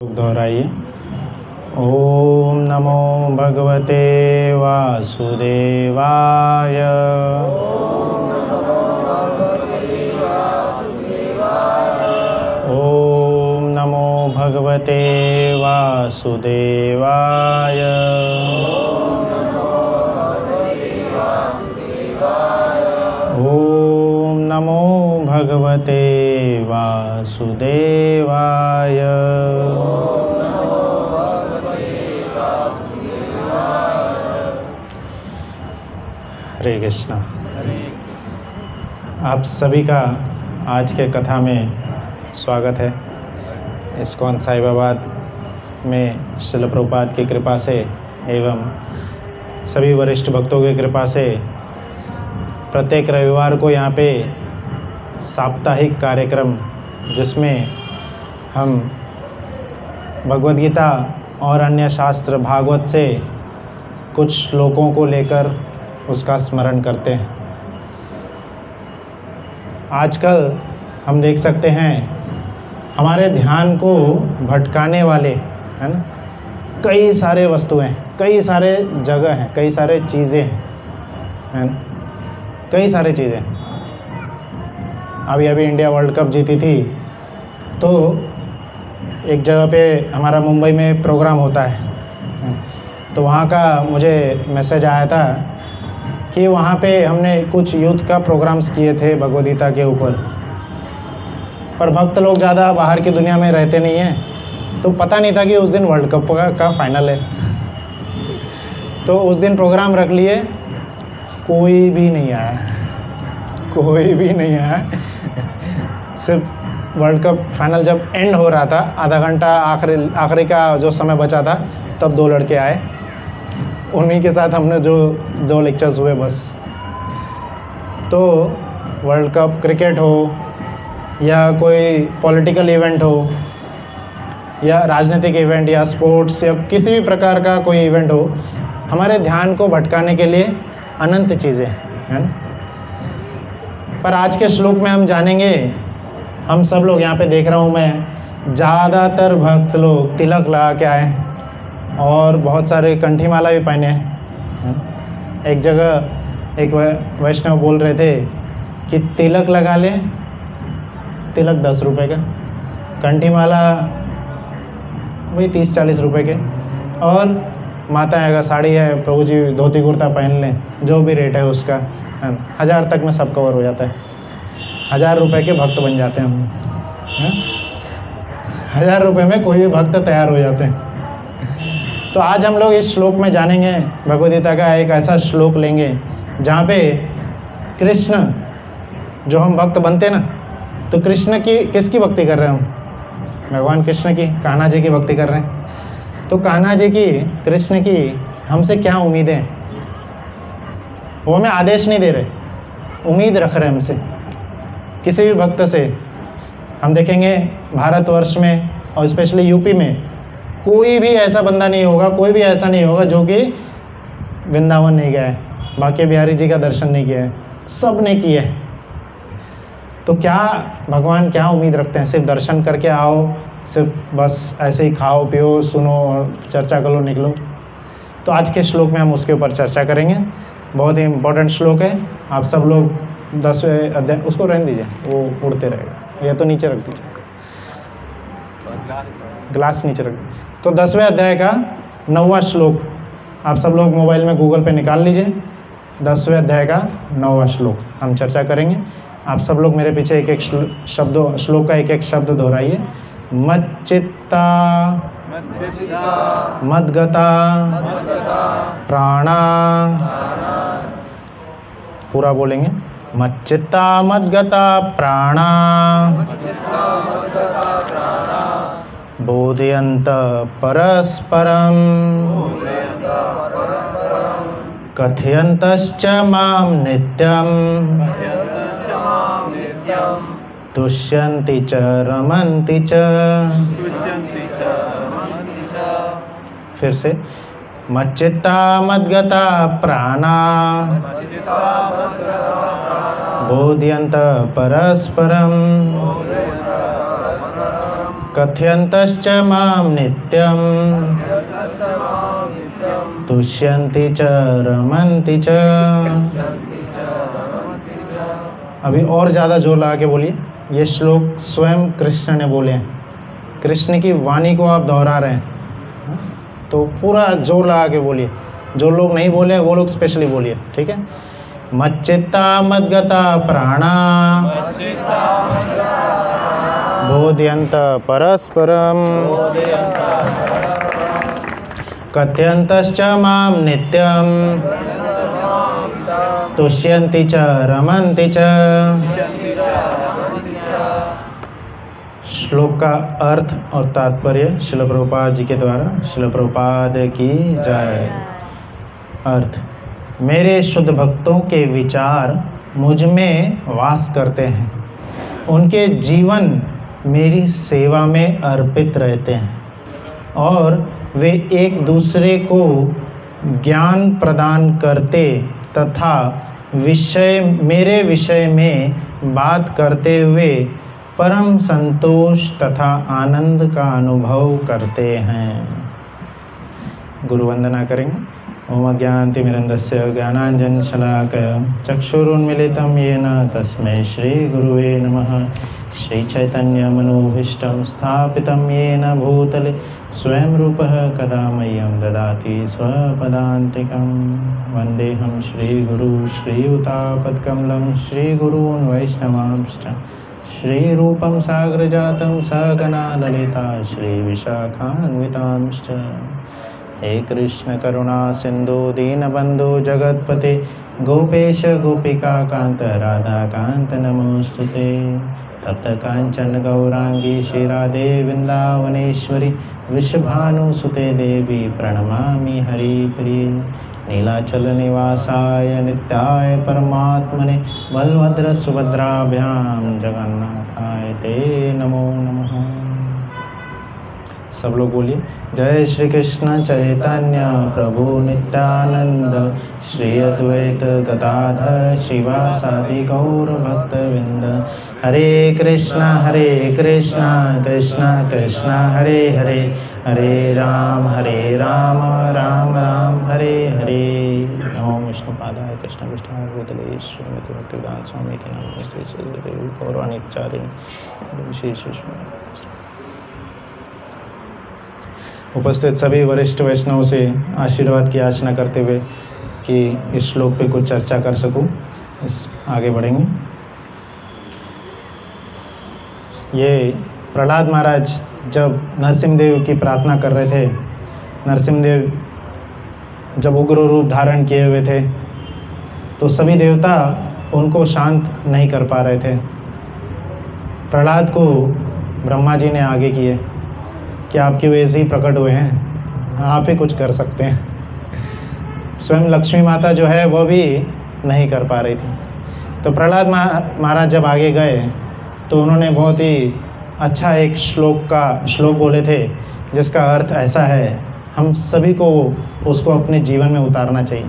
दोहराइए। ओम नमो भगवते वासुदेवाय। ओम नमो भगवते वासुदेवाय। ओम नमो भगवते वासुदेवाय। हरे कृष्णा। आप सभी का आज के कथा में स्वागत है। इस्कॉन साईबाबाद में श्रील प्रभुपाद की कृपा से एवं सभी वरिष्ठ भक्तों की कृपा से प्रत्येक रविवार को यहाँ पे साप्ताहिक कार्यक्रम, जिसमें हम भगवद गीता और अन्य शास्त्र भागवत से कुछ श्लोकों को लेकर उसका स्मरण करते हैं। आजकल हम देख सकते हैं हमारे ध्यान को भटकाने वाले, है ना, कई सारे वस्तुएं, कई सारे जगह हैं, कई सारे चीज़ें हैं, है ना, कई सारे चीज़ें। अभी इंडिया वर्ल्ड कप जीती थी तो एक जगह पे हमारा मुंबई में प्रोग्राम होता है, तो वहाँ का मुझे मैसेज आया था कि वहाँ पे हमने कुछ यूथ का प्रोग्राम्स किए थे भगवद गीता के ऊपर, पर भक्त लोग ज़्यादा बाहर की दुनिया में रहते नहीं हैं, तो पता नहीं था कि उस दिन वर्ल्ड कप का फाइनल है। तो उस दिन प्रोग्राम रख लिए, कोई भी नहीं आया, कोई भी नहीं आया। सिर्फ वर्ल्ड कप फाइनल जब एंड हो रहा था, आधा घंटा आखिरी का जो समय बचा था, तब 2 लड़के आए, उन्हीं के साथ हमने जो लेक्चर्स हुए बस। तो वर्ल्ड कप क्रिकेट हो या कोई पॉलिटिकल इवेंट हो या राजनीतिक इवेंट या स्पोर्ट्स या किसी भी प्रकार का कोई इवेंट हो, हमारे ध्यान को भटकाने के लिए अनंत चीज़ें हैं। पर आज के श्लोक में हम जानेंगे, हम सब लोग यहाँ पे देख रहा हूँ मैं, ज़्यादातर भक्त लोग तिलक लगा के आए और बहुत सारे कंठी माला भी पहने हैं। एक जगह एक वैष्णव बोल रहे थे कि तिलक लगा ले, तिलक 10 रुपये का, कंठी माला वही 30-40 रुपये के, और माता अगर साड़ी है, प्रभु जी धोती कुर्ता पहन लें, जो भी रेट है उसका 1000 तक में सब कवर हो जाता है। 1000 रुपये के भक्त बन जाते हैं हम, 1000 रुपये में कोई भी भक्त तैयार हो जाते हैं। तो आज हम लोग इस श्लोक में जानेंगे, भगवद गीता का एक ऐसा श्लोक लेंगे जहाँ पे कृष्ण, जो हम भक्त बनते ना, तो कृष्ण की किसकी भक्ति कर रहे हैं हम? भगवान कृष्ण की, कान्हा जी की भक्ति कर रहे हैं। तो कान्हा जी की, कृष्ण की हमसे क्या उम्मीदें हैं? वो हमें आदेश नहीं दे रहे, उम्मीद रख रहे हैं हमसे, किसी भी भक्त से। हम देखेंगे भारतवर्ष में और स्पेशली यूपी में कोई भी ऐसा बंदा नहीं होगा, कोई भी ऐसा नहीं होगा जो कि वृंदावन नहीं गया है, बांके बिहारी जी का दर्शन नहीं किया है, सब ने किए हैं। तो क्या भगवान क्या उम्मीद रखते हैं? सिर्फ दर्शन करके आओ, सिर्फ बस ऐसे ही खाओ पियो सुनो और चर्चा करो निकलो? तो आज के श्लोक में हम उसके ऊपर चर्चा करेंगे। बहुत ही इम्पोर्टेंट श्लोक है। आप सब लोग 10वें अध्याय, उसको रहने दीजिए, वो उड़ते रहेगा, या तो नीचे रख दीजिए, ग्लास नीचे रख दीजिए। तो 10वें अध्याय का 9वां श्लोक आप सब लोग मोबाइल में गूगल पे निकाल लीजिए। 10वें अध्याय का 9वां श्लोक हम चर्चा करेंगे। आप सब लोग मेरे पीछे एक एक श्लोक का एक एक शब्द दोहराइए। मच्चित्ता मद्गता प्राणा, पूरा बोलेंगे। मच्चित्ता मद्गता प्राणा बोधयन्त परस्परं कथयन्तश्च मां नित्यं तुष्यन्ति च रमन्ति च। फिर से, मच्चित्ता मद्गता प्राणा बोधयन्त परस्परं कथयन्तश्च मां नित्यं तुष्यन्ति च रमन्ति च। अभी और ज़्यादा जोर लगा के बोलिए। ये श्लोक स्वयं कृष्ण ने बोले हैं, कृष्ण की वाणी को आप दोहरा रहे हैं, तो पूरा जोर लगा के बोलिए। जो लोग नहीं बोले वो लोग स्पेशली बोलिए, ठीक है। मच्चित्ता मद्गता प्राणा बोधयन्त परस्परम कथयन्तश्च मां नित्यं तुष्यन्ति च रमन्ति च। श्लोक का अर्थ और तात्पर्य श्रील प्रभुपाद जी के द्वारा। श्रील प्रभुपाद की जय। अर्थ: मेरे शुद्ध भक्तों के विचार मुझ में वास करते हैं, उनके जीवन मेरी सेवा में अर्पित रहते हैं और वे एक दूसरे को ज्ञान प्रदान करते तथा मेरे विषय में बात करते हुए परम संतोष तथा आनंद का अनुभव करते हैं। गुरु वंदना करेंगे। ओम अज्ञानतिमिरन्धस्य ज्ञानाञ्जनशलाकया चक्षुरुन्मीलितं येन तस्मै श्रीगुरुवे नमः। श्रीचैतन्यमनोभीष्टं स्थापितं येन भूतले स्वयं रूपः कदा मह्यं ददाति स्वपदान्तिकं। वन्देऽहं श्रीगुरु श्रीयुतापत्कमलं श्रीगुरून् वैष्णवांश्च श्रीरूपं साग्रजातं सहगना ललिता श्रीविशाखान्वितांश्च। हे कृष्ण करुणा सिंधु दीनबंधु जगतपते गोपेश गोपिका कांत राधा कांत नमोस्तुते। तप्त कांचन गौरांगी श्रीराधे वृंदावनेश्वरी विश्वभानुसुते देवी प्रणमामि हरिप्रिये। नीलाचल निवासाय नित्याय परमात्मने बलभद्र सुभद्राभ्यां जगन्नाथाय ते नमो नमः। सब लोग बोलिए। जय श्री कृष्ण चैतन्य प्रभु नित्यानंद श्री अद्वैत गदाधर श्रीवासादि गौर भक्तवृंद। हरे कृष्णा कृष्णा कृष्णा हरे हरे, हरे राम राम राम हरे हरे। ओम विष्णुपादाय कृष्ण पृष्ठाय भूतले श्रीमती भक्तिवेदांत स्वामी के नाम श्री श्री गौरानिचार्य विशेष। उपस्थित सभी वरिष्ठ वैष्णव से आशीर्वाद की याचना करते हुए कि इस श्लोक पे कुछ चर्चा कर सकूं, आगे बढ़ेंगे। ये प्रहलाद महाराज जब नरसिंहदेव की प्रार्थना कर रहे थे, नरसिंहदेव जब उग्र रूप धारण किए हुए थे तो सभी देवता उनको शांत नहीं कर पा रहे थे। प्रहलाद को ब्रह्मा जी ने आगे किए कि आपकी वजह से ही प्रकट हुए हैं, आप ही कुछ कर सकते हैं। स्वयं लक्ष्मी माता जो है वह भी नहीं कर पा रही थी। तो प्रहलाद महाराज जब आगे गए तो उन्होंने बहुत ही अच्छा एक श्लोक बोले थे जिसका अर्थ ऐसा है, हम सभी को उसको अपने जीवन में उतारना चाहिए।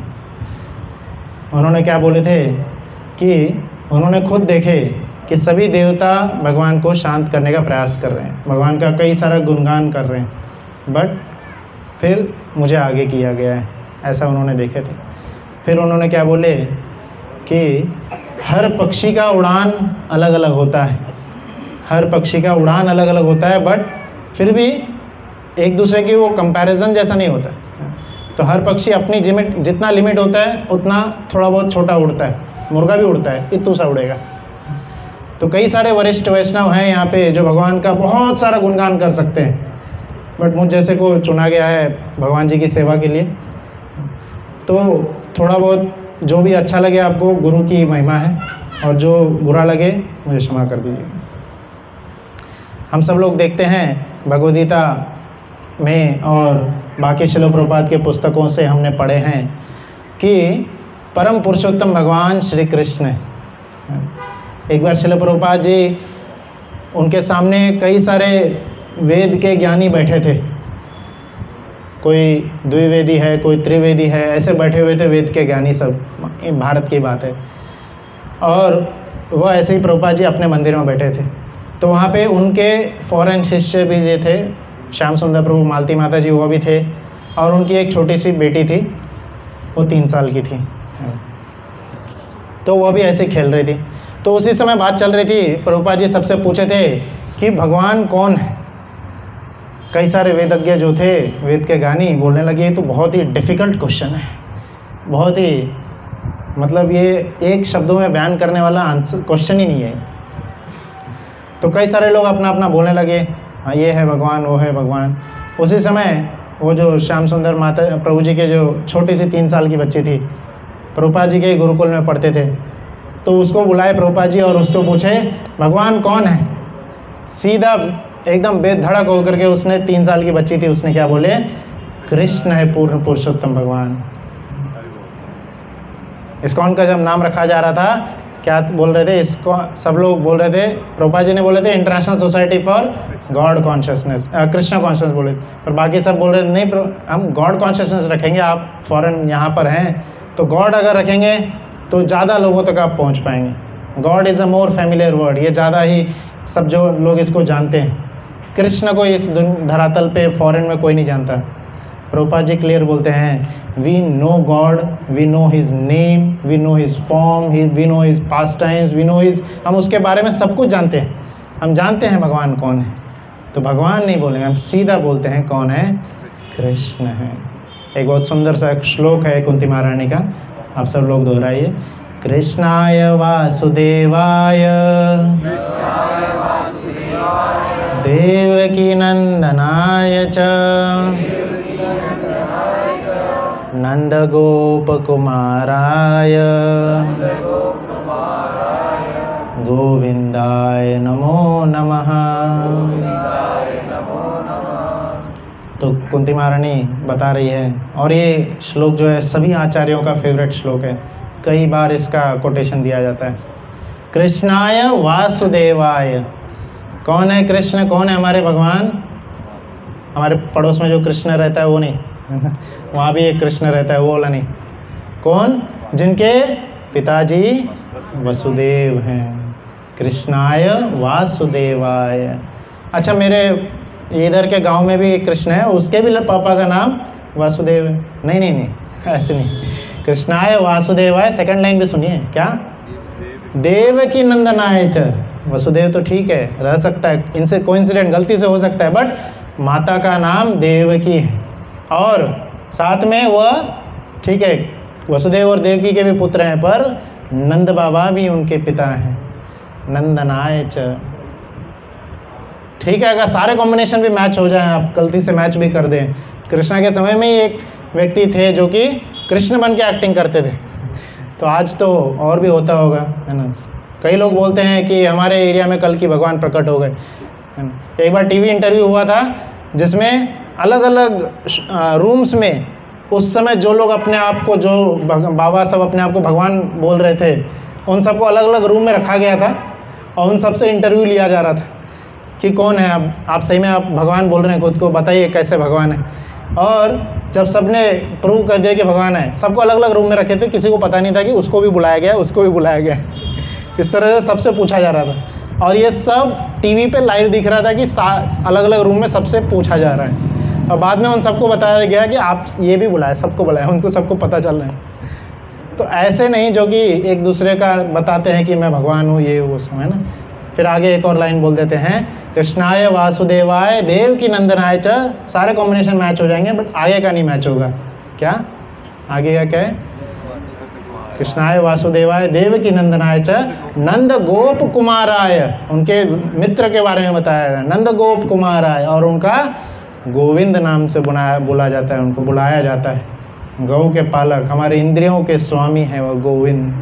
उन्होंने क्या बोले थे कि उन्होंने खुद देखे कि सभी देवता भगवान को शांत करने का प्रयास कर रहे हैं, भगवान का कई सारा गुणगान कर रहे हैं, बट फिर मुझे आगे किया गया है, ऐसा उन्होंने देखे थे। फिर उन्होंने क्या बोले कि हर पक्षी का उड़ान अलग अलग होता है, हर पक्षी का उड़ान अलग अलग होता है, बट फिर भी एक दूसरे की वो कंपैरिजन जैसा नहीं होता। तो हर पक्षी अपनी जितना लिमिट होता है उतना थोड़ा बहुत छोटा उड़ता है। मुर्गा भी उड़ता है, इतू सा उड़ेगा। तो कई सारे वरिष्ठ वैष्णव हैं यहाँ पे जो भगवान का बहुत सारा गुणगान कर सकते हैं, बट मुझ जैसे को चुना गया है भगवान जी की सेवा के लिए। तो थोड़ा बहुत जो भी अच्छा लगे आपको, गुरु की महिमा है, और जो बुरा लगे मुझे क्षमा कर दीजिए। हम सब लोग देखते हैं भगवद गीता में और बाकी श्रील प्रभुपाद के पुस्तकों से हमने पढ़े हैं कि परम पुरुषोत्तम भगवान श्री कृष्ण। एक बार श्रील प्रभुपाद जी उनके सामने कई सारे वेद के ज्ञानी बैठे थे, कोई द्विवेदी है, कोई त्रिवेदी है, ऐसे बैठे हुए थे वेद के ज्ञानी सब, भारत की बात है। और वह ऐसे ही प्रभुपाद जी अपने मंदिर में बैठे थे। तो वहाँ पे उनके फॉरेन शिष्य भी ये थे, श्याम सुंदर प्रभु, मालती माता जी वो भी थे, और उनकी एक छोटी सी बेटी थी, वो 3 साल की थी। तो वो भी ऐसे खेल रही थी। तो उसी समय बात चल रही थी, प्रभुपाद जी सबसे पूछे थे कि भगवान कौन है। कई सारे वेदज्ञ जो थे, वेद के ज्ञानी बोलने लगे तो बहुत ही डिफ़िकल्ट क्वेश्चन है, बहुत ही मतलब ये एक शब्दों में बयान करने वाला आंसर क्वेश्चन ही नहीं है। तो कई सारे लोग अपना अपना बोलने लगे, हाँ ये है भगवान, वो है भगवान। उसी समय वो जो श्याम सुंदर माता प्रभु जी के जो छोटी सी 3 साल की बच्ची थी, प्रभुपाद जी के गुरुकुल में पढ़ते थे, तो उसको बुलाए प्रभुपाद जी और उसको पूछे भगवान कौन है। सीधा एकदम बेधड़क होकर के उसने, 3 साल की बच्ची थी, उसने क्या बोले, कृष्ण है पूर्ण पुरुषोत्तम भगवान। इस्कॉन का जब नाम रखा जा रहा था, क्या बोल रहे थे इसको, सब लोग बोल रहे थे, प्रभुपाद जी ने बोले थे international society for God consciousness, Krishna consciousness बोले, और बाकी सब बोल रहे थे नहीं हम गॉड कॉन्शियसनेस रखेंगे, आप फॉरेन यहाँ पर हैं तो गॉड अगर रखेंगे तो ज़्यादा लोगों तक आप पहुँच पाएंगे। God is a more familiar word, ये ज़्यादा ही सब जो लोग इसको जानते हैं। कृष्ण को इस धरातल पे फॉरेन में कोई नहीं जानता। प्रभुपाद जी क्लियर बोलते हैं, we know God, we know his name, we know his form, we know his pastimes, we know his, हम उसके बारे में सब कुछ जानते हैं, हम जानते हैं भगवान कौन है। तो भगवान नहीं बोलेंगे, हम सीधा बोलते हैं कौन है, कृष्ण है। एक बहुत सुंदर सा श्लोक है कुंती महारानी का, आप सब लोग दोहराइए। कृष्णाय वासुदेवाय देवकी नंदनाय च नंदगोपकुमाराय गोविंदाय नमो नमः। तो कुंती महारानी बता रही है, और ये श्लोक जो है सभी आचार्यों का फेवरेट श्लोक है, कई बार इसका कोटेशन दिया जाता है। कृष्णाय वासुदेवाय, कौन है कृष्ण, कौन है हमारे भगवान। हमारे पड़ोस में जो कृष्ण रहता है वो नहीं, वहाँ भी एक कृष्ण रहता है, वो वाला नहीं। कौन, जिनके पिताजी वसुदेव हैं। कृष्णाय वासुदेवाय। अच्छा, मेरे इधर के गांव में भी एक कृष्ण है, उसके भी पापा का नाम वासुदेव है। नहीं नहीं नहीं, ऐसे नहीं। कृष्णाय वासुदेवाय, सेकंड लाइन भी सुनिए, क्या, देवकी नंदनाय च। वसुदेव तो ठीक है, रह सकता है, इनसे कोइंसिडेंट गलती से हो सकता है, बट माता का नाम देवकी है, और साथ में वह ठीक है, वसुदेव और देवकी के भी पुत्र हैं, पर नंद बाबा भी उनके पिता हैं। नंदनाय च, ठीक है, अगर सारे कॉम्बिनेशन भी मैच हो जाएं, आप गलती से मैच भी कर दें। कृष्णा के समय में ही एक व्यक्ति थे जो कि कृष्ण बन के एक्टिंग करते थे, तो आज तो और भी होता होगा, है ना। कई लोग बोलते हैं कि हमारे एरिया में कल की भगवान प्रकट हो गए, है ना। एक बार टीवी इंटरव्यू हुआ था जिसमें अलग अलग रूम्स में उस समय जो लोग अपने आप को, जो बाबा सब अपने आप को भगवान बोल रहे थे, उन सबको अलग अलग रूम में रखा गया था और उन सबसे इंटरव्यू लिया जा रहा था कि कौन है आप सही में आप भगवान बोल रहे हैं खुद को, बताइए कैसे भगवान है। और जब सबने प्रूव कर दिया कि भगवान है, सबको अलग अलग रूम में रखे थे, किसी को पता नहीं था कि उसको भी बुलाया गया, उसको भी बुलाया गया। इस तरह से सबसे पूछा जा रहा था, और ये सब टीवी पे लाइव दिख रहा था कि अलग अलग रूम में सबसे पूछा जा रहा है। और बाद में उन सबको बताया गया कि आप ये भी बुलाए, सबको बुलाया, उनको सबको पता चल रहा है। तो ऐसे नहीं जो कि एक दूसरे का बताते हैं कि मैं भगवान हूँ, ये वो सब, है ना। फिर आगे एक और लाइन बोल देते हैं, कृष्णाय वासुदेवाय देवकी नंदनाय च। सारे कॉम्बिनेशन मैच हो जाएंगे, बट आगे का नहीं मैच होगा। क्या आगे का क्या है, कृष्णाय वासुदेवाय देवकी नंदनाय च नंद गोप कुमाराय, उनके मित्र के बारे में बताया गया, नंद गोप कुमाराय, और उनका गोविंद नाम से बुला जाता है, उनको बुलाया जाता है। गौ के पालक, हमारे इंद्रियों के स्वामी हैं वो गोविंद।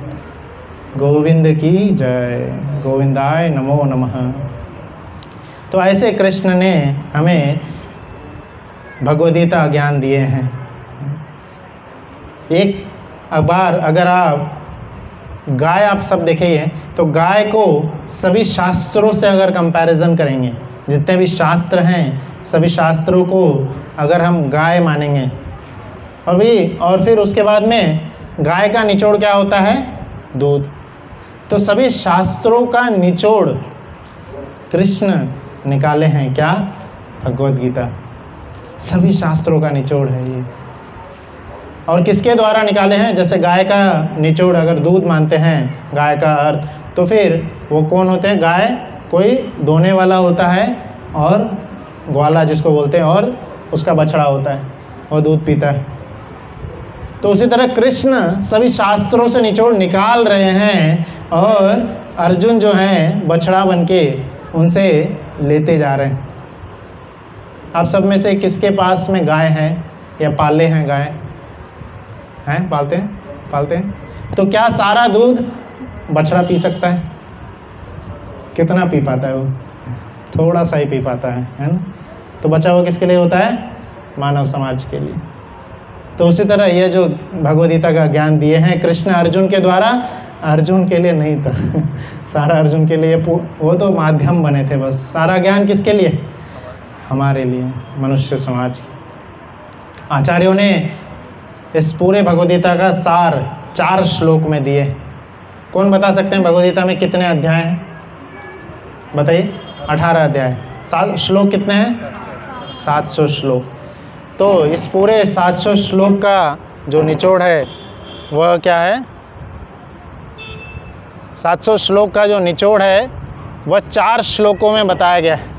गोविंद की जय, गोविंदाय नमो नमः। तो ऐसे कृष्ण ने हमें भगवद्गीता ज्ञान दिए हैं। एक बार अगर आप गाय, आप सब देखिए, तो गाय को सभी शास्त्रों से अगर कंपैरिजन करेंगे, जितने भी शास्त्र हैं सभी शास्त्रों को अगर हम गाय मानेंगे, और फिर उसके बाद में गाय का निचोड़ क्या होता है, दूध। तो सभी शास्त्रों का निचोड़ कृष्ण निकाले हैं क्या? भगवद गीता। सभी शास्त्रों का निचोड़ है ये। और किसके द्वारा निकाले हैं? जैसे गाय का निचोड़, अगर दूध मानते हैं गाय का अर्थ, तो फिर वो कौन होते हैं? गाय कोई दोने वाला होता है और ग्वाला जिसको बोलते हैं, और उसका बछड़ा होता है, वो दूध पीता है। तो उसी तरह कृष्ण सभी शास्त्रों से निचोड़ निकाल रहे हैं और अर्जुन जो हैं बछड़ा बनके उनसे लेते जा रहे हैं। आप सब में से किसके पास में गाय है या पाले हैं गाय? हैं? पालते हैं? तो क्या सारा दूध बछड़ा पी सकता है? कितना पी पाता है वो? थोड़ा सा ही पी पाता है ना? तो बचा हुआ किसके लिए होता है? मानव समाज के लिए। तो उसी तरह ये जो भगवद गीता का ज्ञान दिए हैं कृष्ण अर्जुन के द्वारा, अर्जुन के लिए नहीं था सारा अर्जुन के लिए, वो तो माध्यम बने थे बस। सारा ज्ञान किसके लिए? हमारे लिए, मनुष्य समाज। आचार्यों ने इस पूरे भगवद गीता का सार 4 श्लोक में दिए। कौन बता सकते हैं भगवद गीता में कितने अध्याय हैं? बताइए। 18 अध्याय। 7 श्लोक कितने हैं? 700 श्लोक। तो इस पूरे 700 श्लोक का जो निचोड़ है वह क्या है? 700 श्लोक का जो निचोड़ है वह 4 श्लोकों में बताया गया है।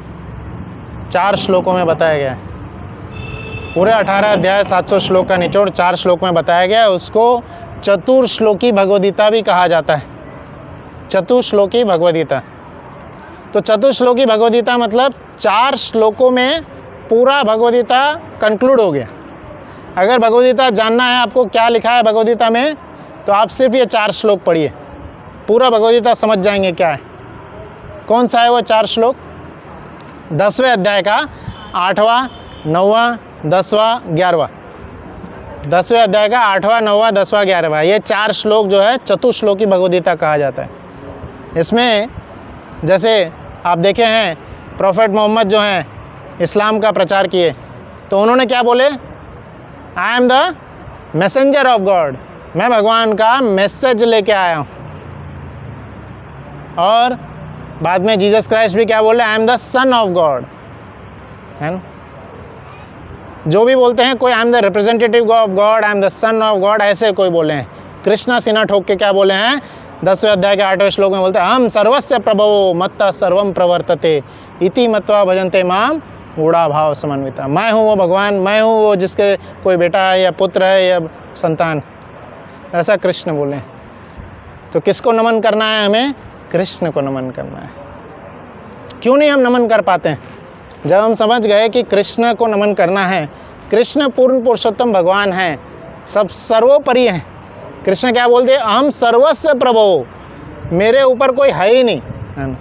4 श्लोकों में बताया गया है। पूरे 18 अध्याय 700 श्लोक का निचोड़ 4 श्लोक में बताया गया है। उसको चतुर्श्लोकी भगवद गीता भी कहा जाता है। चतुर्श्लोकी भगवद गीता। तो चतुर्श्लोकी भगवद गीता मतलब 4 श्लोकों में पूरा भगवद गीता कंक्लूड हो गया। अगर भगवद गीता जानना है आपको क्या लिखा है भगवद गीता में, तो आप सिर्फ ये 4 श्लोक पढ़िए, पूरा भगवद गीता समझ जाएंगे क्या है। कौन सा है वो 4 श्लोक? 10वें अध्याय का 8वां, 9वां, 10वां, 11वां। 10वें अध्याय का 8वां, 9वां, 10वां, 11वां, ये 4 श्लोक जो है चतुर्श्लोकी भगवद गीता कहा जाता है। इसमें जैसे आप देखे हैं प्रॉफेट मोहम्मद जो हैं इस्लाम का प्रचार किए, तो उन्होंने क्या बोले? I am the messenger of God, मैं भगवान का मैसेज लेके आया हूँ। और बाद में जीसस क्राइस्ट भी क्या बोले? I am the son of God, है ना? जो भी बोलते हैं कोई I am the representative of God, I am the son of God, ऐसे कोई बोले हैं। कृष्णा सीना ठोक के क्या बोले हैं? 10वें अध्याय के 8वें श्लोक में बोलते हैं हम सर्वस्य प्रभवो मत्ता सर्वम प्रवर्तते इति मत्वा भजन्ते माम मूढ़ा भाव समन्विता। मैं हूँ वो भगवान, मैं हूँ वो जिसके कोई बेटा है या पुत्र है या संतान, ऐसा कृष्ण बोले। तो किसको नमन करना है हमें? कृष्ण को नमन करना है। क्यों नहीं हम नमन कर पाते हैं? जब हम समझ गए कि कृष्ण को नमन करना है, कृष्ण पूर्ण पुरुषोत्तम भगवान हैं, सब सर्वोपरि हैं। कृष्ण क्या बोलते हैं? अहम सर्वस्य प्रभो, मेरे ऊपर कोई है ही नहीं, है ना?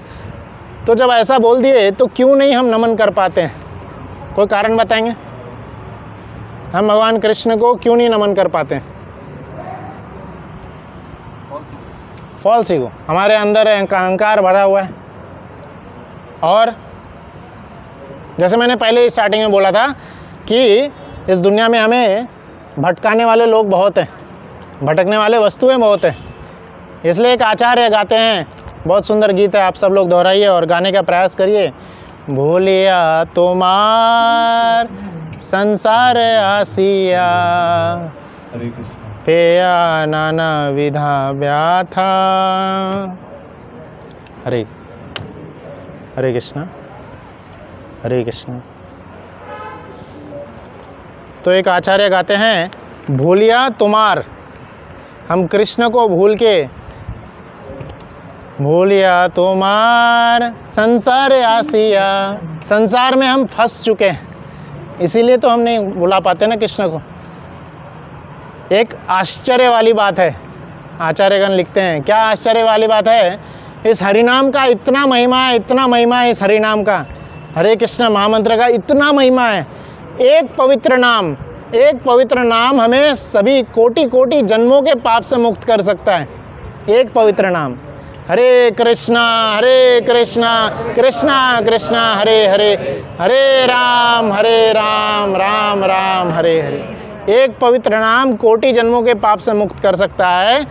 तो जब ऐसा बोल दिए तो क्यों नहीं हम नमन कर पाते हैं? कोई कारण बताएंगे? हम भगवान कृष्ण को क्यों नहीं नमन कर पाते हैं? फॉल्स ईगो, हमारे अंदर अहंकार भरा हुआ है। और जैसे मैंने पहले स्टार्टिंग में बोला था कि इस दुनिया में हमें भटकाने वाले लोग बहुत हैं, भटकने वाले वस्तुएं बहुत हैं। इसलिए एक आचार्य गाते हैं, बहुत सुंदर गीत है, आप सब लोग दोहराइए और गाने का प्रयास करिए। भूलिया तुम्हार संसार आसिया, पेया नाना विधा व्याथा। हरे हरे कृष्णा, हरे कृष्णा। तो एक आचार्य गाते हैं भूलिया तुम्हार, हम कृष्ण को भूल के, भूलिया तुम्हार संसार आसिया, संसार में हम फंस चुके हैं, इसीलिए तो हम नहीं बुला पाते ना कृष्ण को। एक आश्चर्य वाली बात है, आचार्यगण लिखते हैं, क्या आश्चर्य वाली बात है? इस हरिनाम का इतना महिमा है, इतना महिमा है इस हरिनाम का, हरे कृष्ण महामंत्र का इतना महिमा है। एक पवित्र नाम हमें सभी कोटि कोटि जन्मों के पाप से मुक्त कर सकता है। एक पवित्र नाम, हरे कृष्णा कृष्णा कृष्णा हरे हरे, हरे राम राम राम हरे हरे। एक पवित्र नाम कोटि जन्मों के पाप से मुक्त कर सकता है।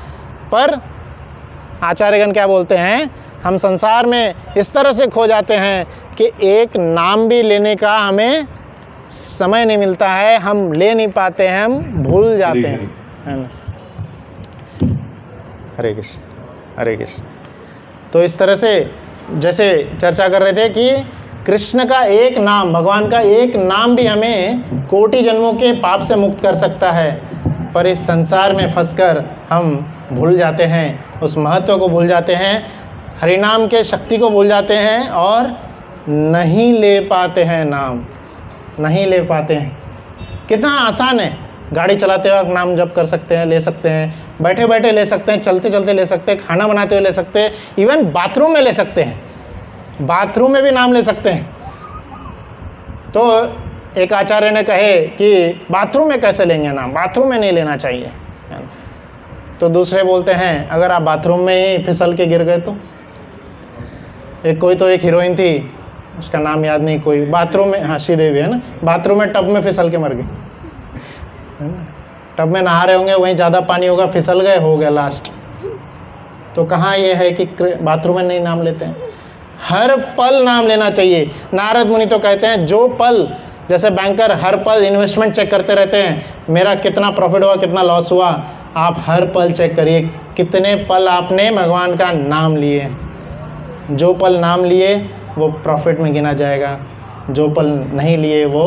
पर आचार्यगण क्या बोलते हैं? हम संसार में इस तरह से खो जाते हैं कि एक नाम भी लेने का हमें समय नहीं मिलता है, हम ले नहीं पाते हैं, हम भूल जाते हैं, है ना। हरे कृष्ण, हरे कृष्ण। तो इस तरह से जैसे चर्चा कर रहे थे कि कृष्ण का एक नाम, भगवान का एक नाम भी हमें कोटि जन्मों के पाप से मुक्त कर सकता है, पर इस संसार में फंसकर हम भूल जाते हैं, उस महत्व को भूल जाते हैं, हरिनाम के शक्ति को भूल जाते हैं और नहीं ले पाते हैं नाम, नहीं ले पाते हैं। कितना आसान है, गाड़ी चलाते वक्त नाम जप कर सकते हैं, ले सकते हैं, बैठे बैठे ले सकते हैं, चलते चलते ले सकते हैं, खाना बनाते हुए ले सकते हैं, इवन बाथरूम में ले सकते हैं, बाथरूम में भी नाम ले सकते हैं। तो एक आचार्य ने कहे कि बाथरूम में कैसे लेंगे नाम, बाथरूम में नहीं लेना चाहिए। तो दूसरे बोलते हैं अगर आप बाथरूम में ही फिसल के गिर गए तो। एक हीरोइन थी, उसका नाम याद नहीं, कोई बाथरूम में, हाँ श्रीदेवी है ना, बाथरूम में टब में फिसल के मर गई, है ना। टब में नहा रहे होंगे, वहीं ज़्यादा पानी होगा, फिसल गए, हो गया लास्ट। तो कहाँ ये है कि बाथरूम में नहीं नाम लेते हैं, हर पल नाम लेना चाहिए। नारद मुनि तो कहते हैं जो पल, जैसे बैंकर हर पल इन्वेस्टमेंट चेक करते रहते हैं, मेरा कितना प्रॉफिट हुआ, कितना लॉस हुआ, आप हर पल चेक करिए कितने पल आपने भगवान का नाम लिए। जो पल नाम लिए वो प्रॉफिट में गिना जाएगा, जो पल नहीं लिए वो